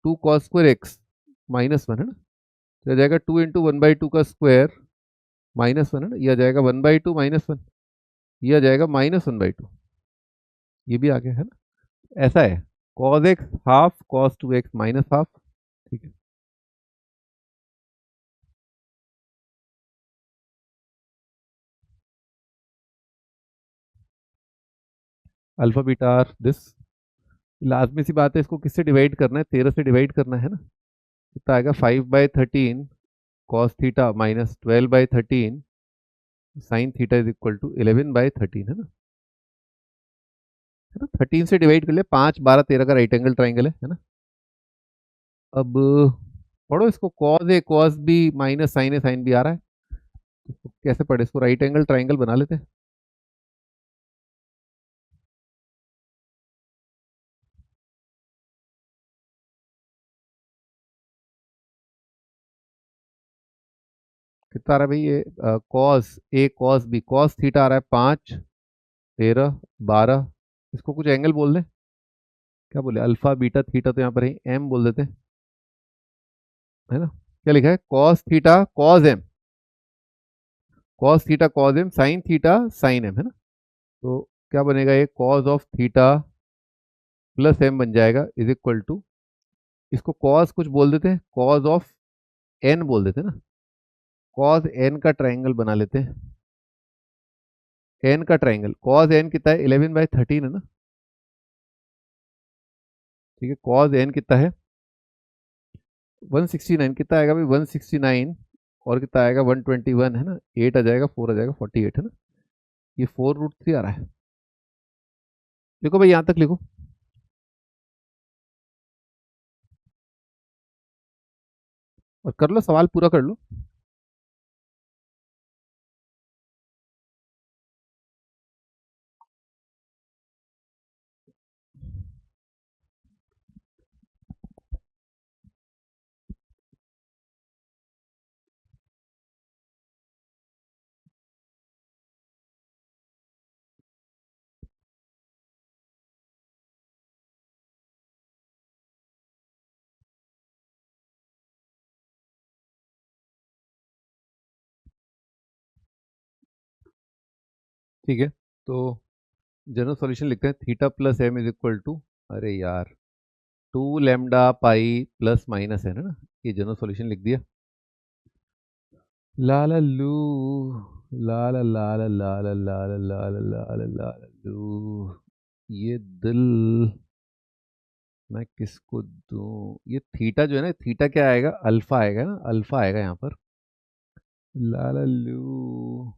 2 cos² x -1, है ना, तो यह जाएगा 2 इंटू 1/2 का स्क्वायर -1, है ना, यह जाएगा 1/2 -1, यह जाएगा -1/2, ये भी आ गया, है ना। ऐसा है, cos x half cos 2x minus half, ठीक है। अल्फा बीटा आर दिस, लाजमी सी बात है, इसको किससे डिवाइड करना है, 13 से डिवाइड करना है ना, कितना आएगा 5/13 cos theta minus 12/13 sine theta is equal to 11/13, है ना, 13 से डिवाइड कर ले, 5 12 13 का राइट एंगल ट्राइंगल है ना। अब पढ़ो इसको, cos ए cos बी माइनस साइन ए साइन बी आ रहा है, इसको कैसे पढ़े, इसको राइट एंगल ट्राइंगल बना लेते हैं। कितना आ रहा है भाई ये, cos ए cos बी, cos थीटा आ रहा है 5 13 12, इसको कुछ एंगल बोल दे, क्या बोले, अल्फा बीटा थीटा, तो यहाँ पर ही एम बोल देते हैं, है ना। क्या लिखा है, cos theta cos m, cos theta cos m sine theta sine m, है ना। तो क्या बनेगा, ये cos of theta plus m बन जाएगा इज इक्वल टू, इसको cos कुछ बोल देते हैं, cos ऑफ एन बोल देते हैं ना, cos एन का ट्राइंगल बना लेते हैं, एन का ट्राइंगल, cos एन कितना है 11/13, है ना, ठीक है, cos एन कितना है 169, कितना आएगा भाई 169, और कितना आएगा 121, है ना, 8 आ जाएगा, 4 आ जाएगा 48, है ना, ये 4√3 आ रहा है। देखो भाई यहाँ तक लिखो, और कर लो सवाल पूरा कर लो। ठीक है, तो जनरल सॉल्यूशन लिखते हैं, theta plus m is equal to, अरे यार 2 लैम्डा पाई प्लस माइनस है ना, ये जनरल सॉल्यूशन लिख दिया। ला ला लू, ला ला ला ला ला ला ला ला ला ला ला ला ला लू, ये दिल मैं किसको दूं, ये थीटा जो है ना, थीटा क्या आएगा, अल्फा आएगा ना, अल्फा आएगा यहाँ पर, ला ला लू,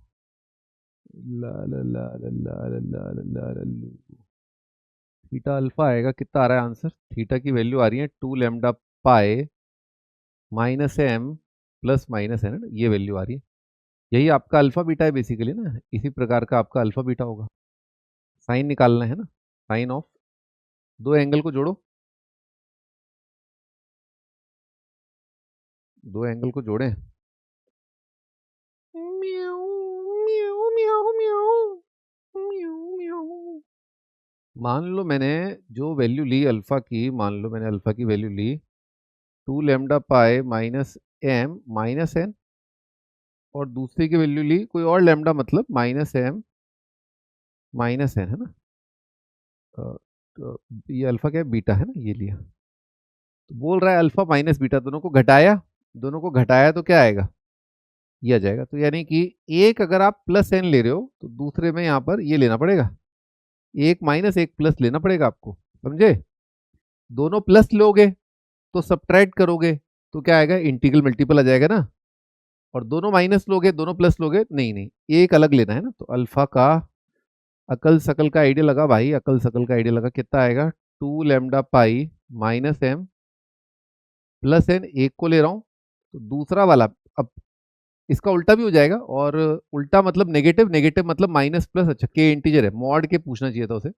ला ला ला ला ला ला ला ला ला ला लू, थीटा अल्फा आएगा, कितना आ रहा है आंसर, थीटा की वैल्यू आ रही है 2 lambda pi minus m plus minus है ना, ये वैल्यू आ रही है, यही आपका अल्फा बीटा है बेसिकली ना, इसी प्रकार का आपका अल्फा बीटा होगा। साइन निकालना है ना, साइन ऑफ, दो एंगल को जोड़ो, दो एंगल को जोड़ें, म्याऊ म्याऊ म्याऊ म्याऊ म्याऊ म्याऊ। मान लो मैंने जो वैल्यू ली अल्फा की, मान लो मैंने अल्फा की वैल्यू ली 2 lambda pi minus m minus n, और दूसरे की वैल्यू ली कोई और लैम्डा, मतलब माइनस एम माइनस एन, है ना। तो ये अल्फा क्या है, बीटा है ना, ये लिया। तो बोल रहा है अल्फा माइनस बीटा दोनों को घटाया, दोनों को घटाया तो क्या आएगा, ये आ जाएगा। तो यानी कि एक अगर आप प्लस एन ले रहे हो तो दूसरे में यहाँ पर ये लेना पड़ेगा, एक माइनस एक प्लस लेना पड़ेगा आपको, समझे। दोनों प्लस लोगे तो सब्ट्रैक्ट करोगे तो क्या आएगा, इंटीग्रल मल्टीपल आ जाएगा ना। और दोनों माइनस लोगे दोनों प्लस लोगे, नहीं नहीं, एक अलग लेना है ना। तो अल्फा का अकल सकल का आइडिया लगा भाई, अकल सकल का आइडिया लगा, कितना आएगा, 2 lambda pi minus m plus n, एक को ले रहा हूँ तो दूसरा वाला, अब इसका उल्टा भी हो जाएगा, और उल्टा मतलब नेगेटिव, नेगेटिव मतलब माइनस प्लस, अच्छा के इंटीजर है, मॉड के पूछना चाहिए था उसे,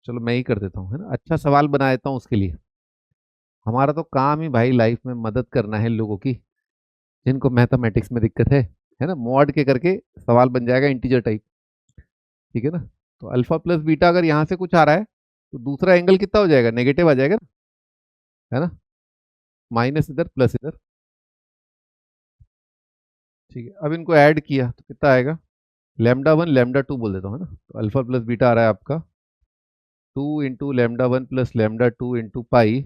चलो मैं ही कर देता हूँ, है ना, अच्छा सवाल बना देता हूँ उसके लिए। हमारा तो काम ही भाई लाइफ में मदद करना है लोगों की, जिनको मैथमेटिक्स में दिक्कत है ना, मॉड के करके सवाल बन जाएगा इंटीजर टाइप, ठीक है ना। तो अल्फा प्लस बीटा अगर यहाँ से कुछ आ रहा है तो दूसरा एंगल कितना हो जाएगा, नेगेटिव आ जाएगा ना, है ना, माइनस इधर प्लस इधर, ठीक है। अब इनको ऐड किया तो कितना आएगा, लैम्डा 1 लैम्डा 2 बोल देता हूँ, है ना। तो अल्फा प्लस बीटा आ रहा है आपका 2 × λ1 प्लस λ2 × पाई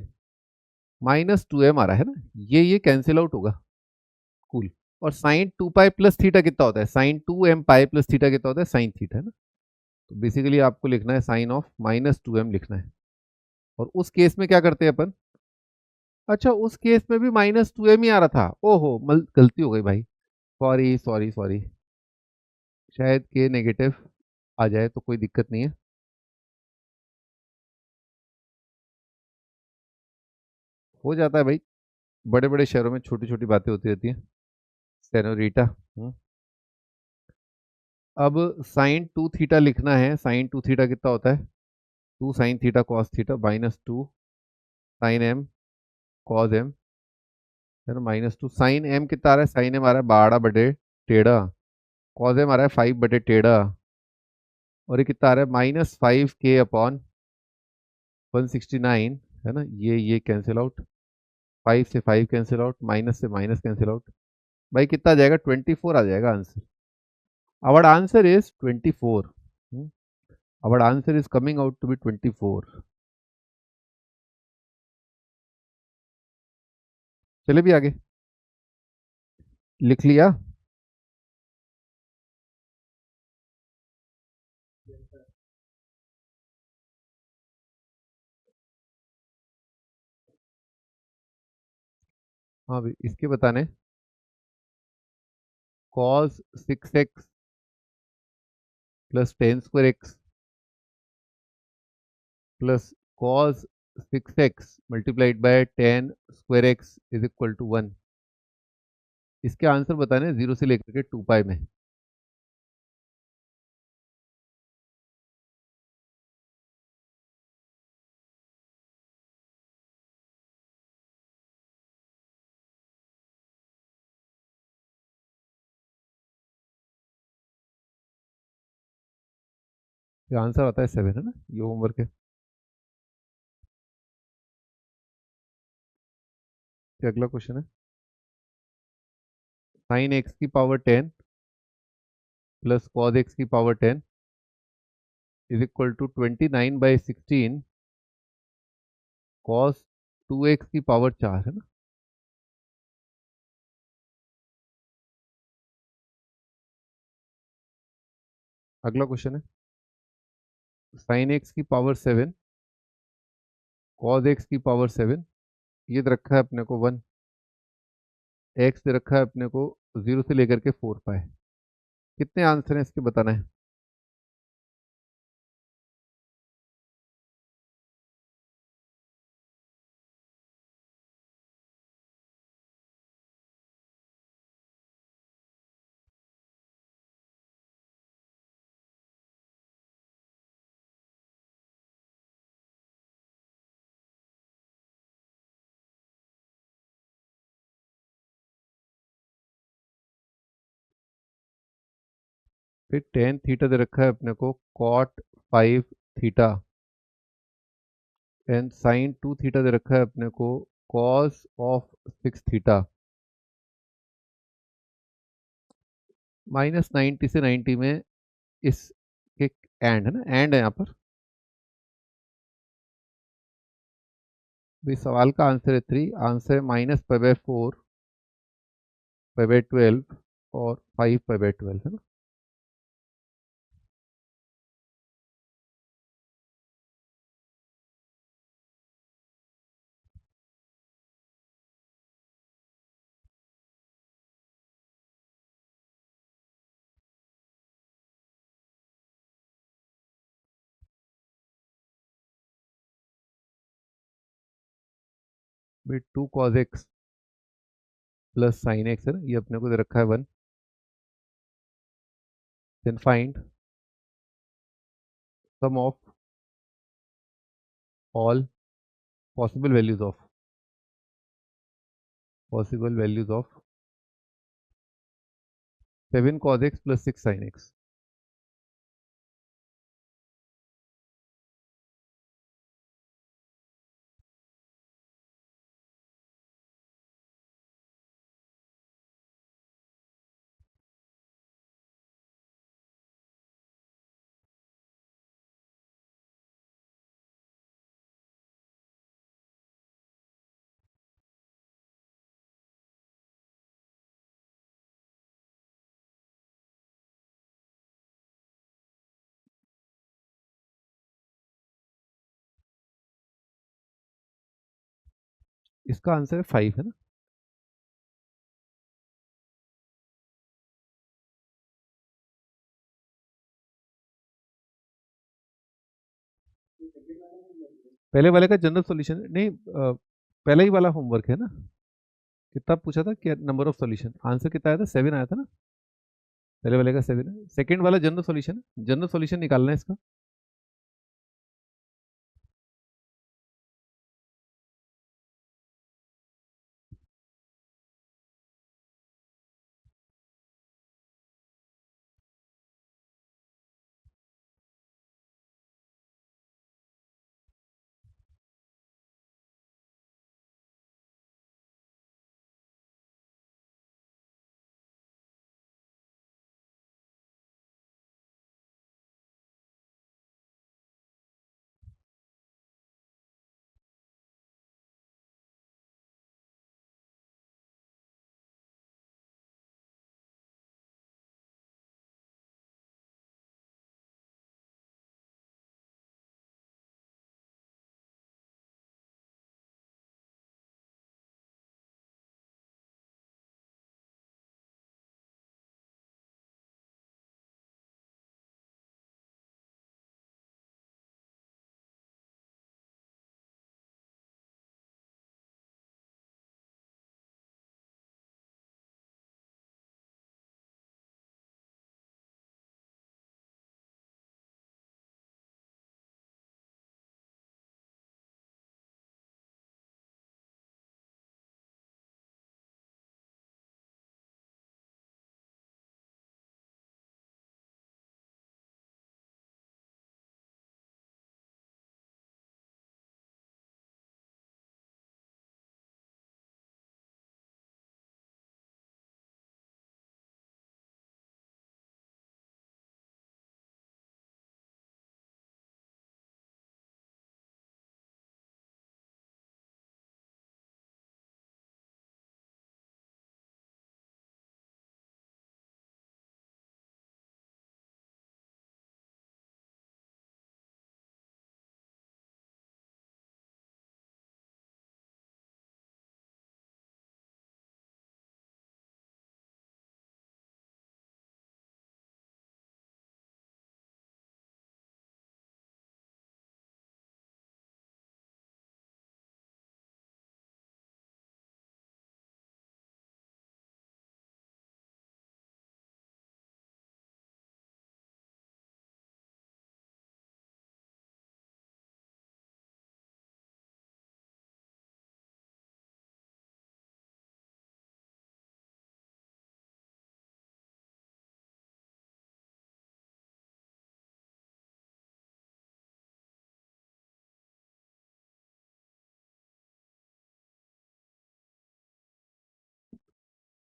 -2m आ रहा है ना, ये कैंसिल आउट होगा, कूल। और साइन 2 पाई प्लस थीटा कितना होता है, sign 2m pi plus theta कितना होता है, साइन थीटा, है ना। तो बेसिकली आपको लिखना है साइन ऑफ -2m लिखना है। और उस केस में क्या करते हैं अपन, अच्छा उस केस में भी -2m ही आ रहा था, ओहो गलती हो गई भाई, सॉरी सॉरी सॉरी, शायद के नेगेटिव आ जाए तो कोई दिक्कत नहीं है, हो जाता है भाई, बड़े बड़े शहरों में छोटी छोटी बातें होती रहती हैं, सेनोरिटा। अब साइन 2 थीटा लिखना है, साइन 2 थीटा कितना होता है, 2 sin theta cos theta -2 sin m cos m, है ना, -2 sin m कितना आ रहा है, साइन m आ रहा है 12/टेढ़ा, कॉस m आ रहा है 5/टेढ़ा, और ये कितना आ रहा है -5k/169, है ना, ये कैंसिल आउट, 5 से 5 कैंसिल आउट, माइनस से माइनस कैंसिल आउट, भाई कितना आ जाएगा, 24 आ जाएगा answer. Our answer is 24, our answer is coming out to be 24। चले भी आगे, लिख लिया। हाँ भाई इसके बताने, cos 6x plus tan square x plus cos 6x multiplied by tan square x is equal to 1, इसके आंसर बताने 0 से लेकर के 2 पाई में। ये आंसर आता है 7, है ना, ये होमवर्क है। फिर अगला क्वेश्चन है, साइन एक्स की पावर 10 प्लस कॉज एक्स की power 10 is equal to 29/16 cos 2x की पावर 4, है ना। अगला क्वेश्चन है, साइन एक्स की पावर 7 कॉज एक्स की पावर 7, ये दे रखा है अपने को 1, एक्स दे रखा है अपने को 0 से लेकर के 4 पाई, कितने आंसर हैं इसके बताना है। फिर टेन थीटा दे रखा है अपने को cot 5 theta, and sine 2 theta दे रखा है अपने को कॉस ऑफ 6 थीटा, -90 से 90 में इस के एंड, है ना, एंड है यहाँ पर, भाई सवाल का आंसर है 3, आंसर है -π/4, π/12 और 5π/12 है ना। भाई 2 cos x plus sine x है ना, ये अपने को दे रखा है 1। Then find sum of all possible values of 7 cos x plus 6 sin x। इसका आंसर है 5 है ना। पहले वाले का जनरल सॉल्यूशन नहीं, पहले ही वाला होमवर्क है ना। कितना पूछा था क्या, नंबर ऑफ सॉल्यूशन, आंसर कितना आया था, 7 आया था ना। पहले वाले का 7 है, सेकंड वाला जनरल सॉल्यूशन है, जनरल सॉल्यूशन निकालना है इसका।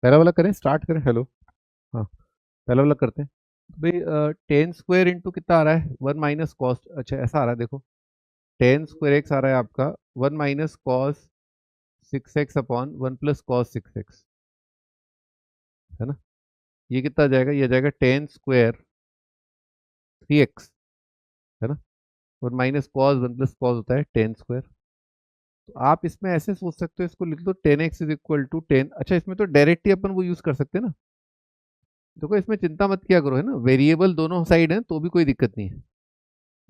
पहला वाला करें, स्टार्ट करें, हेलो। हाँ, पहला वाला करते हैं। भाई 10 स्क्वायर इंटू कितना आ रहा है, 1 माइनस कॉस्ट, अच्छा ऐसा आ रहा है देखो। टेन स्क्वायर एक्स आ रहा है आपका 1 - cos 6x upon 1 + cos 6x, है ना। ये कितना आ जाएगा, ये आ जाएगा 10 स्क्वायर 3x, है ना। और -cos 1 + cos होता है 10 स्क्वायर। तो आप इसमें ऐसे सोच सकते हो, इसको लिख दो 10x = 10। अच्छा, इसमें तो डायरेक्ट ही अपन वो यूज कर सकते हैं ना। देखो इसमें चिंता मत किया करो, है ना, वेरिएबल दोनों साइड है तो भी कोई दिक्कत नहीं है।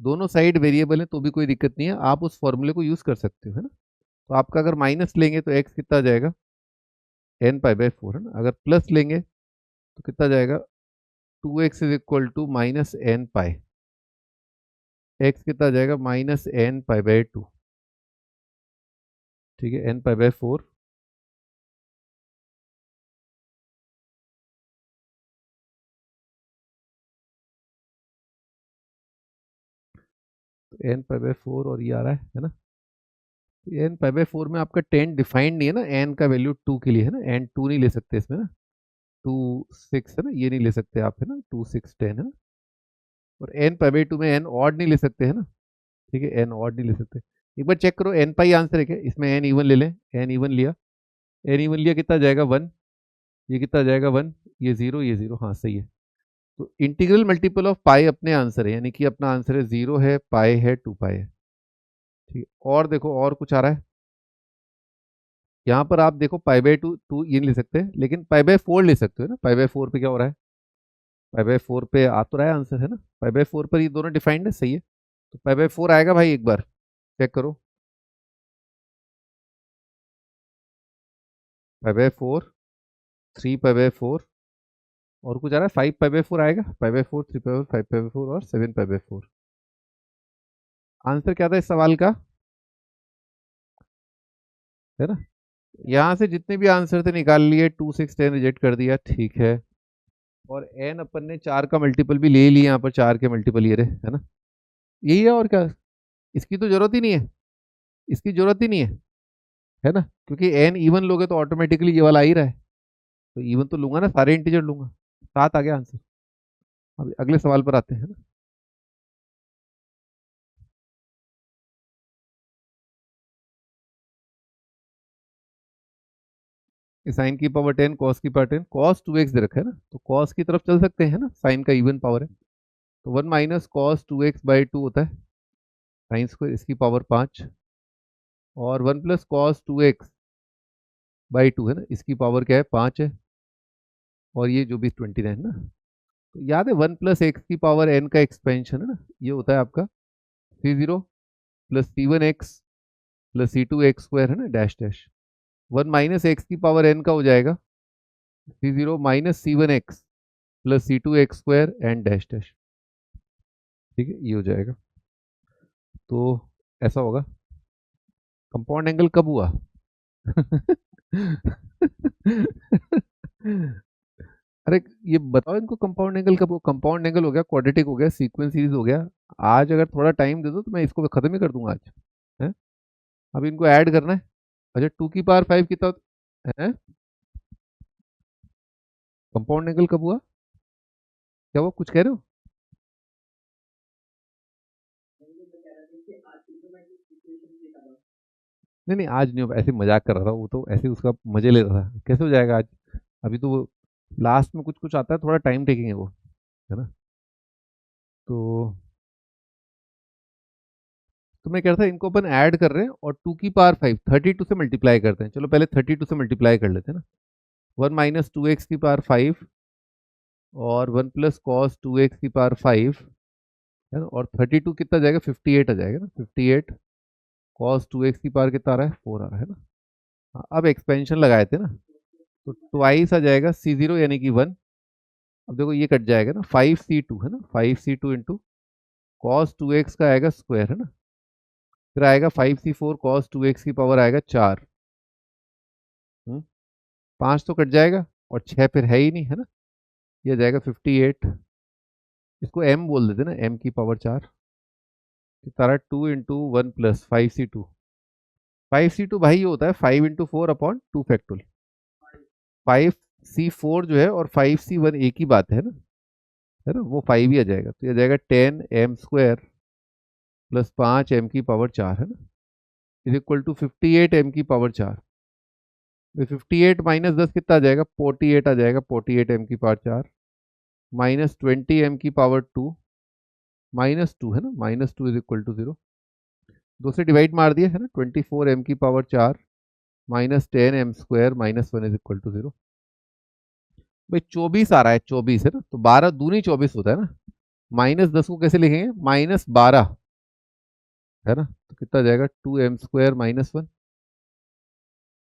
दोनों साइड वेरिएबल है तो भी कोई दिक्कत नहीं है, आप उस फॉर्मूले को यूज कर सकते हो, है ना। तो आपका अगर माइनस लेंगे तो x कितना आ जाएगा, n π/4, है ना। अगर प्लस लेंगे तो कितना जाएगा, 2x = -n π। x कितना आ जाएगा, -n π/2। ठीक है, n π/4। n π/4 और ये आ रहा है ना। n π/4 में आपका 10 डिफाइंड नहीं है ना, n का वैल्यू 2 के लिए, है ना। n 2 नहीं ले सकते इसमें ना, 2 6 है ना, ये नहीं ले सकते आप, है ना, 2 6 10, है ना। और n π/2 में n ऑड नहीं ले सकते, है ना। ठीक है, n ऑड नहीं ले सकते। एक बार चेक करो n π आंसर है क्या, इसमें n इवन ले लें, n इवन लिया, n इवन लिया कितना जाएगा 1, ये कितना जाएगा 1, ये 0, ये 0, हाँ सही है। तो इंटीग्रल मल्टीपल ऑफ पाई अपने आंसर है, यानी कि अपना आंसर है 0 है, पाई है, 2 पाई है। ठीक है, और देखो और कुछ आ रहा है यहाँ पर, आप देखो π/2 ये नहीं ले सकते, लेकिन π/4 ले सकते हो ना। π/4 पे क्या हो रहा है, π/4 पे आ तो रहा है आंसर, है ना। π/4 पर ये दोनों डिफाइंड है, सही है। तो π/4 आएगा भाई, एक बार चेक करो, π/4 3π/4 और कुछ आ रहा है, 5π/4 आएगा, π/4 3π/4 5π/4 और 7π/4। आंसर क्या था इस सवाल का, है ना। यहाँ से जितने भी आंसर थे निकाल लिए, 2 6 10 रिजेक्ट कर दिया, ठीक है। और n अपन ने 4 का मल्टीपल भी ले लिया, यहाँ पर 4 के मल्टीपल ये रहे, है ना। यही है, और क्या, इसकी तो जरूरत ही नहीं है, इसकी जरूरत ही नहीं है ना, क्योंकि n इवन लोगे तो ऑटोमेटिकली ये वाला आ ही रहा है। तो इवन तो लूंगा ना, सारे इंटीजर लूंगा, 7 आ गया आंसर। अब अगले सवाल पर आते हैं ना। साइन की पावर 10 कॉस की पावर 10, कॉस 2x दे रखा है ना, तो कॉस की तरफ चल सकते हैं ना, साइन का इवन पावर है। तो 1 - cos 2x/2 होता है साइन स्क्वायर, इसकी पावर 5, और 1 + cos 2x/2 है ना, इसकी पावर क्या है, 5 है। और ये जो भी 29 ना, तो याद है 1 + x की पावर n का एक्सपेंशन, है ना, ये होता है आपका C0 + C1x + C2x² है ना, डैश डैश। 1 - x की पावर n का हो जाएगा C0 - C1x + C2x² and dash dash. ठीक है, ये हो जाएगा। तो ऐसा होगा। कंपाउंड एंगल कब हुआ अरे ये बताओ इनको, कंपाउंड एंगल कब, कंपाउंड एंगल हो गया, क्वाड्रेटिक हो गया, सीक्वेंस सीरीज हो गया। आज अगर थोड़ा टाइम दे दो तो मैं इसको खत्म ही कर दूंगा आज, है। अब इनको ऐड करना है। अच्छा, 2 की पावर 5 कितना है, कंपाउंड एंगल कब हुआ, क्या हुआ, कुछ कह रहे हो। नहीं नहीं, आज नहीं हो, ऐसे मजाक कर रहा था, वो तो ऐसे उसका मजे ले रहा था, कैसे हो जाएगा आज। अभी तो वो लास्ट में कुछ कुछ आता है, थोड़ा टाइम टेकिंग है वो, है ना। तो मैं कह रहा था इनको अपन ऐड कर रहे हैं, और 2 की पावर 5 32 से मल्टीप्लाई करते हैं। चलो पहले 32 से मल्टीप्लाई कर लेते हैं ना। 1 - 2x की पावर 5 और 1 + cos 2x की पावर 5, है ना। और 32 कितना जाएगा, 58 आ जाएगा ना, 58 cos 2x की पावर कितना आ रहा है, 4 आ रहा है ना। हाँ, अब एक्सपेंशन लगाए थे ना, तो ट्वाइस आ जाएगा C0 यानी कि 1। अब देखो ये कट जाएगा ना, 5C2 है ना, 5C2 इंटू cos 2x का आएगा स्क्वायर, है ना। फिर आएगा 5C4 cos 2x की पावर आएगा 4। 5 तो कट जाएगा, और 6 फिर है ही नहीं, है ना। ये आ जाएगा 58। इसको m बोल देते ना, m की पावर 4। तारा 2 × 1 + 5C2। 5C2 भाई ये होता है 5 × 4/2 5C4 जो है, और 5C1 एक ही बात है ना, वो 5 ही आ जाएगा। तो ये आ जाएगा 10m² प्लस 5 m⁴ है ना, is equal to 58 m⁴। 58 minus 10 कितना आ जाएगा, 48 आ जाएगा। 48 m⁴ माइनस 20 m⁴2 -2 है ना, -2 इज इक्वल टू 0। दो से डिवाइड मार दिया है ना, 24 m⁴ minus 10 m² -1 is equal to 0। भाई 24 आ रहा है, 24 है ना, तो 12 दूनी 24 होता है ना। -10 को कैसे लिखेंगे, -12 है ना, तो कितना जाएगा 2m² -1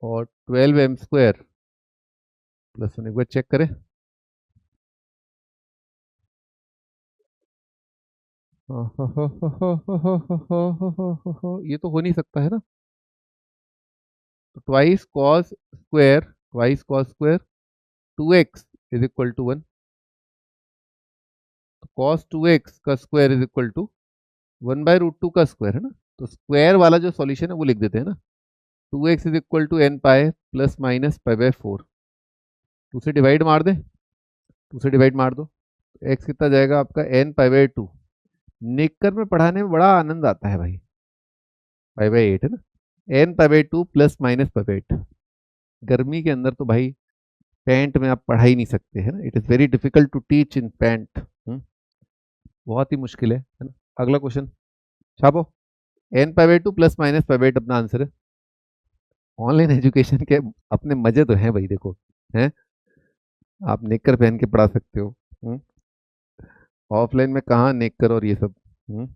और 12m² +1। एक बार चेक करें। ये तो हो नहीं सकता है ना। तो twice cos square 2x is equal to 1। तो कॉस 2x का स्क्वायर इज इक्वल टू 1/√2 का स्क्वायर है ना। तो स्क्वायर वाला जो सॉल्यूशन है वो लिख देते हैं ना। 2x is equal to n pi plus minus पाई/4। 2 से डिवाइड मार दें, 2 से डिवाइड मार दो, x कितना जाएगा आपका n पाई/2। नेकर में पढ़ाने में बड़ा आनंद आता है भाई, पाई/8 है ना, n पाई/2 प्लस माइनस पाई/8। गर्मी के अंदर तो भाई पैंट में आप पढ़ा ही नहीं सकते है ना, it is very difficult to teach in paint. बहुत ही मुश्किल है ना। अगला क्वेश्चन छापो। n पाई/2 प्लस माइनस पाई/8 अपना आंसर है। ऑनलाइन एजुकेशन के अपने मजे तो हैं भाई, देखो हैं, आप नेकर पहन के पढ़ा सकते हो। ऑफलाइन में कहाँ नेकर और ये सब। हम्म,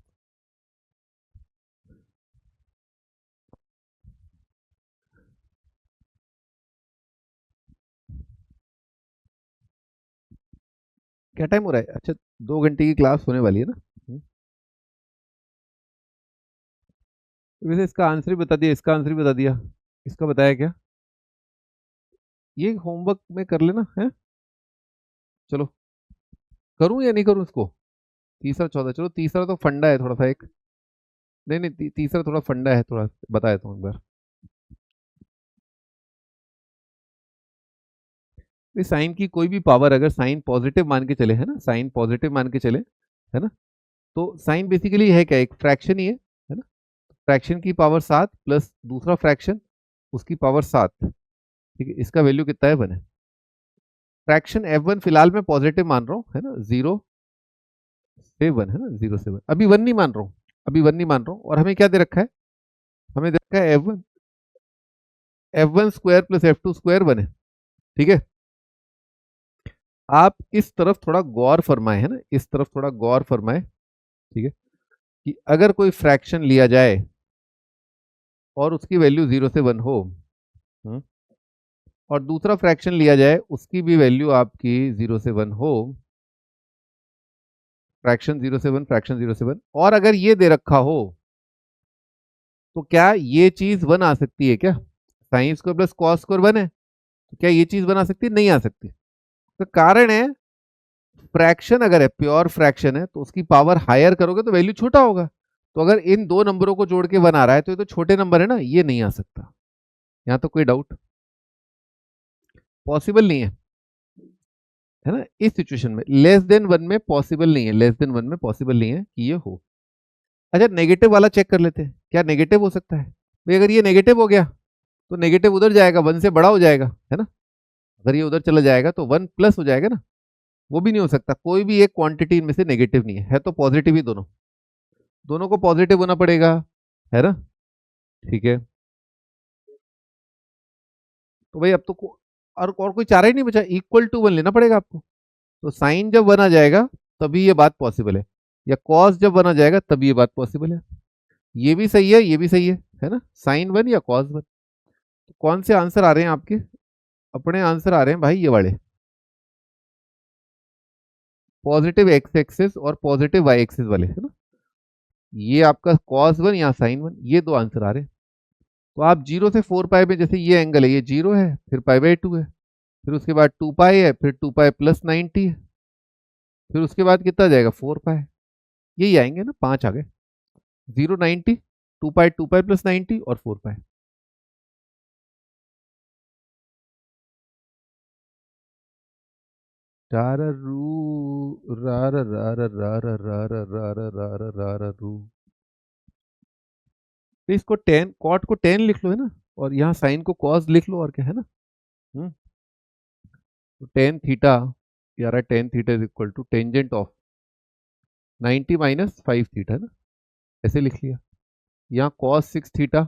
क्या टाइम हो रहा है, अच्छा 2 घंटे की क्लास होने वाली है ना। वैसे इसका आंसर ही बता दिया, इसका आंसर ही बता दिया, इसका बताया क्या, ये होमवर्क में कर लेना है। चलो करूं या नहीं करूं इसको। तीसरा चौथा, चलो तीसरा तो फंडा है थोड़ा सा एक। नहीं नहीं, तीसरा थोड़ा फंडा है, थोड़ा बता देता हूँ एक बार। साइन की कोई भी पावर अगर साइन पॉजिटिव मान के चले, है ना, साइन पॉजिटिव मान के चले, है ना, तो साइन बेसिकली है क्या, एक फ्रैक्शन ही है ना। फ्रैक्शन की पावर 7 प्लस दूसरा फ्रैक्शन उसकी पावर 7, ठीक है, इसका वैल्यू कितना है, 1 है। फ्रैक्शन F1 फिलहाल मैं पॉजिटिव मान रहा हूँ, है ना, 0 से 1 है ना, 0 से 1, अभी 1 नहीं मान रहा हूँ, अभी 1 नहीं मान रहा हूँ। और हमें क्या दे रखा है, हमें दे रखा है F1 square plus F2 square 1 है, ठीक है। आप इस तरफ थोड़ा गौर फरमाए, है ना, इस तरफ थोड़ा गौर फरमाए, ठीक है, कि अगर कोई फ्रैक्शन लिया जाए और उसकी वैल्यू 0 से 1 हो, हम्म, और दूसरा फ्रैक्शन लिया जाए उसकी भी वैल्यू आपकी 0 से 1 हो, फ्रैक्शन 0 से 1 और अगर ये दे रखा हो, तो क्या ये चीज 1 आ सकती है क्या, sine square plus cos square 1 है, तो क्या ये चीज बना सकती है, नहीं आ सकती। तो कारण है, फ्रैक्शन अगर है, प्योर फ्रैक्शन है, तो उसकी पावर हायर करोगे तो वैल्यू छोटा होगा। तो अगर इन दो नंबरों को जोड़ के 1 आ रहा है तो ये तो छोटे नंबर है ना, ये नहीं आ सकता। यहाँ तो कोई डाउट, पॉसिबल नहीं है ना, इस सिचुएशन में लेस देन 1 में पॉसिबल नहीं है, लेस देन 1 में पॉसिबल नहीं है कि ये हो। अच्छा नेगेटिव वाला चेक कर लेते हैं, क्या नेगेटिव हो सकता है। भाई अगर ये नेगेटिव हो गया तो नेगेटिव उधर जाएगा, 1 से बड़ा हो जाएगा, है ना। अगर ये उधर चला जाएगा तो 1 प्लस हो जाएगा ना, वो भी नहीं हो सकता। कोई भी एक क्वांटिटी इनमें से नेगेटिव नहीं है तो पॉजिटिव ही दोनों, दोनों को पॉजिटिव होना पड़ेगा, है ना, ठीक है। तो भाई अब तो और कोई चारा ही नहीं बचा, इक्वल टू 1 लेना पड़ेगा आपको। तो साइन जब 1 आ जाएगा तभी ये बात पॉसिबल है, या कॉस जब 1 आ जाएगा तभी ये बात पॉसिबल है। ये भी सही है, ये भी सही है ना, साइन 1 या कॉस 1। तो कौन से आंसर आ रहे हैं आपके, अपने आंसर आ रहे हैं भाई ये वाले, पॉजिटिव एक्स एक्सिस और पॉजिटिव वाई एक्सिस वाले, है ना। ये आपका cos 1 या sin 1, ये दो आंसर आ रहे हैं। तो आप 0 से 4 पाई में, जैसे ये एंगल है, ये 0 है, फिर पाई/2 है, फिर उसके बाद 2 पाई है, फिर 2 पाई प्लस 90 है, फिर उसके बाद कितना जाएगा 4 पाई, यही आएंगे ना, 5 आ गए। 0 90, 2 पाई, 2 पाई प्लस 90 और 4 पाई। रारा रू, रारा रारा रारा रारा रारा रारा रारा रू। तो इसको टेन, कॉट को टेन लिख लो है ना, और यहाँ साइन को कॉस लिख लो, और क्या है ना। हम्म तो टेन थीटा, यार tan theta is equal to tangent of 90 minus 5 theta है ना, ऐसे लिख लिया। यहाँ कॉस 6 थीटा,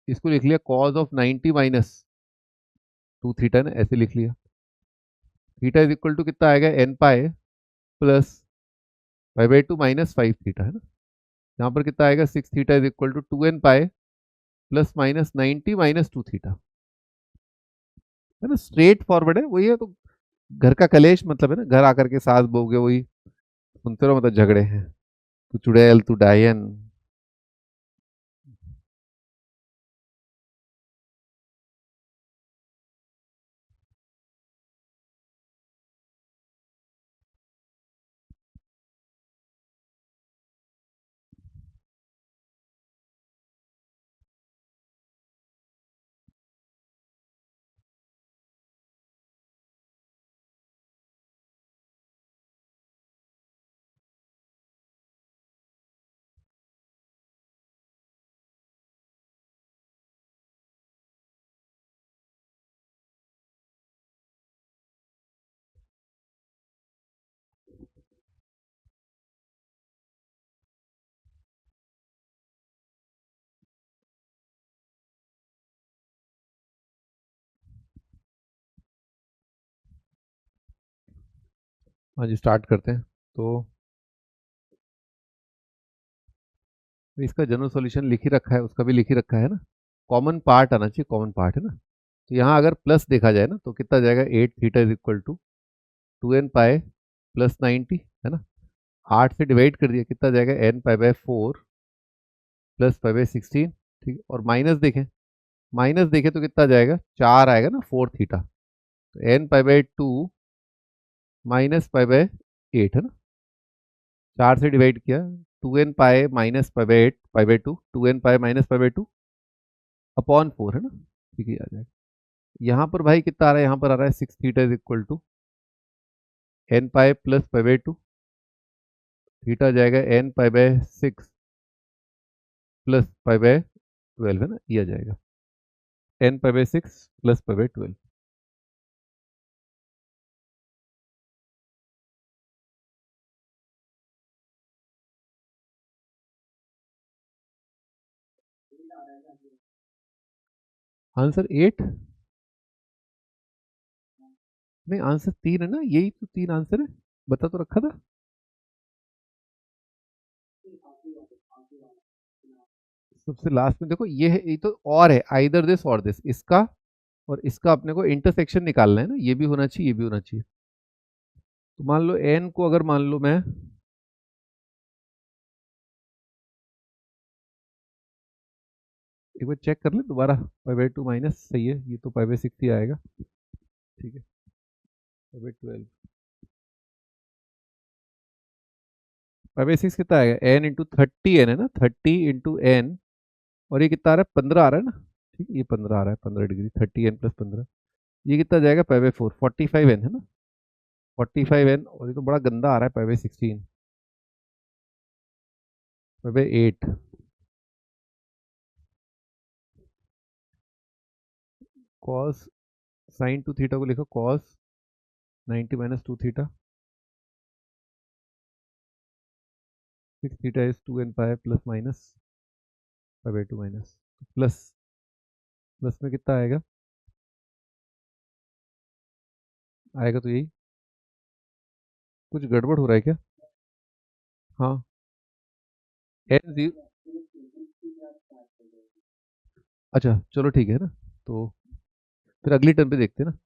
इसको लिख लिया कॉस ऑफ 90 माइनस 2 थीटा ना, ऐसे लिख लिया। थीटा इज इक्वल टू कितना आएगा, n pi plus pi by two minus 5 theta है ना। यहाँ पर कितना आएगा, 6 theta is equal to 2 n pi plus minus 90 minus 2 theta है ना। स्ट्रेट फॉरवर्ड है, वही है। तो घर का कलेश मतलब है ना, घर आकर के सास बहू के वही सुनते रहो, मतलब झगड़े हैं, तू चुड़ैल तू डायन। हाँ जी, स्टार्ट करते हैं। तो इसका जनरल सॉल्यूशन लिख ही रखा है, उसका भी लिख ही रखा है ना। कॉमन पार्ट आना चाहिए, कॉमन पार्ट है ना। तो यहाँ अगर प्लस देखा जाए ना, तो कितना जाएगा, 8 theta is equal to 2 n pi plus 90 है ना। 8 से डिवाइड कर दिया, कितना जाएगा, n pi by 4 plus pi by 16। ठीक है, और माइनस देखें तो कितना जाएगा, 4 आएगा ना, 4 थीटा। तो n pi by 2 minus pi by 8 है ना। 4 से डिवाइड किया, 2 n pi minus pi by 8 pi by 2, 2 n pi minus pi by 2 upon 4 है ना। ठीक है, आ जाएगा। यहाँ पर भाई कितना आ रहा है, यहाँ पर आ रहा है 6 theta is equal to n pi plus pi by 2। Theta जाएगा n pi by 6 plus pi by 12 है ना, ये आ जाएगा n pi by 6 plus pi by 12। Answer 8? नहीं, आंसर 3 है ना, यही तो 3 आंसर है, बता तो रखा था। सबसे लास्ट में देखो, ये है, ये तो और है, आइदर दिस और दिस, इसका और इसका अपने को इंटरसेक्शन निकालना है ना, ये भी होना चाहिए, ये भी होना चाहिए। तो मान लो एन को अगर मान लो मैं, एक बार चेक कर ले दोबारा, पाई बाई 2 माइनस, सही है, ये तो पाई बाई 6 ही आएगा। ठीक है, पाई बाई 12, पाई बाई 6 कितना आएगा, एन इंटू 30 एन है ना, 30 इंटू एन, और ये कितना आ रहा है, 15 आ रहा है ना। ठीक है, ये 15 आ रहा है, 15 डिग्री, 30 एन प्लस 15, ये कितना जाएगा, पाई बाई 4, 45 एन है ना, 45 एन, और ये तो बड़ा गंदा आ रहा है, pi by 16, pi by 8, cos sine 2 theta को लिखो cos 90 minus 2 theta, 6 theta is 2 n pi plus minus pi by 2 minus, plus plus में कितना आएगा, आएगा तो यही। कुछ गड़बड़ हो रहा है क्या? हाँ, एन जी, अच्छा चलो ठीक है ना। तो फिर अगली टर्म पे देखते हैं ना।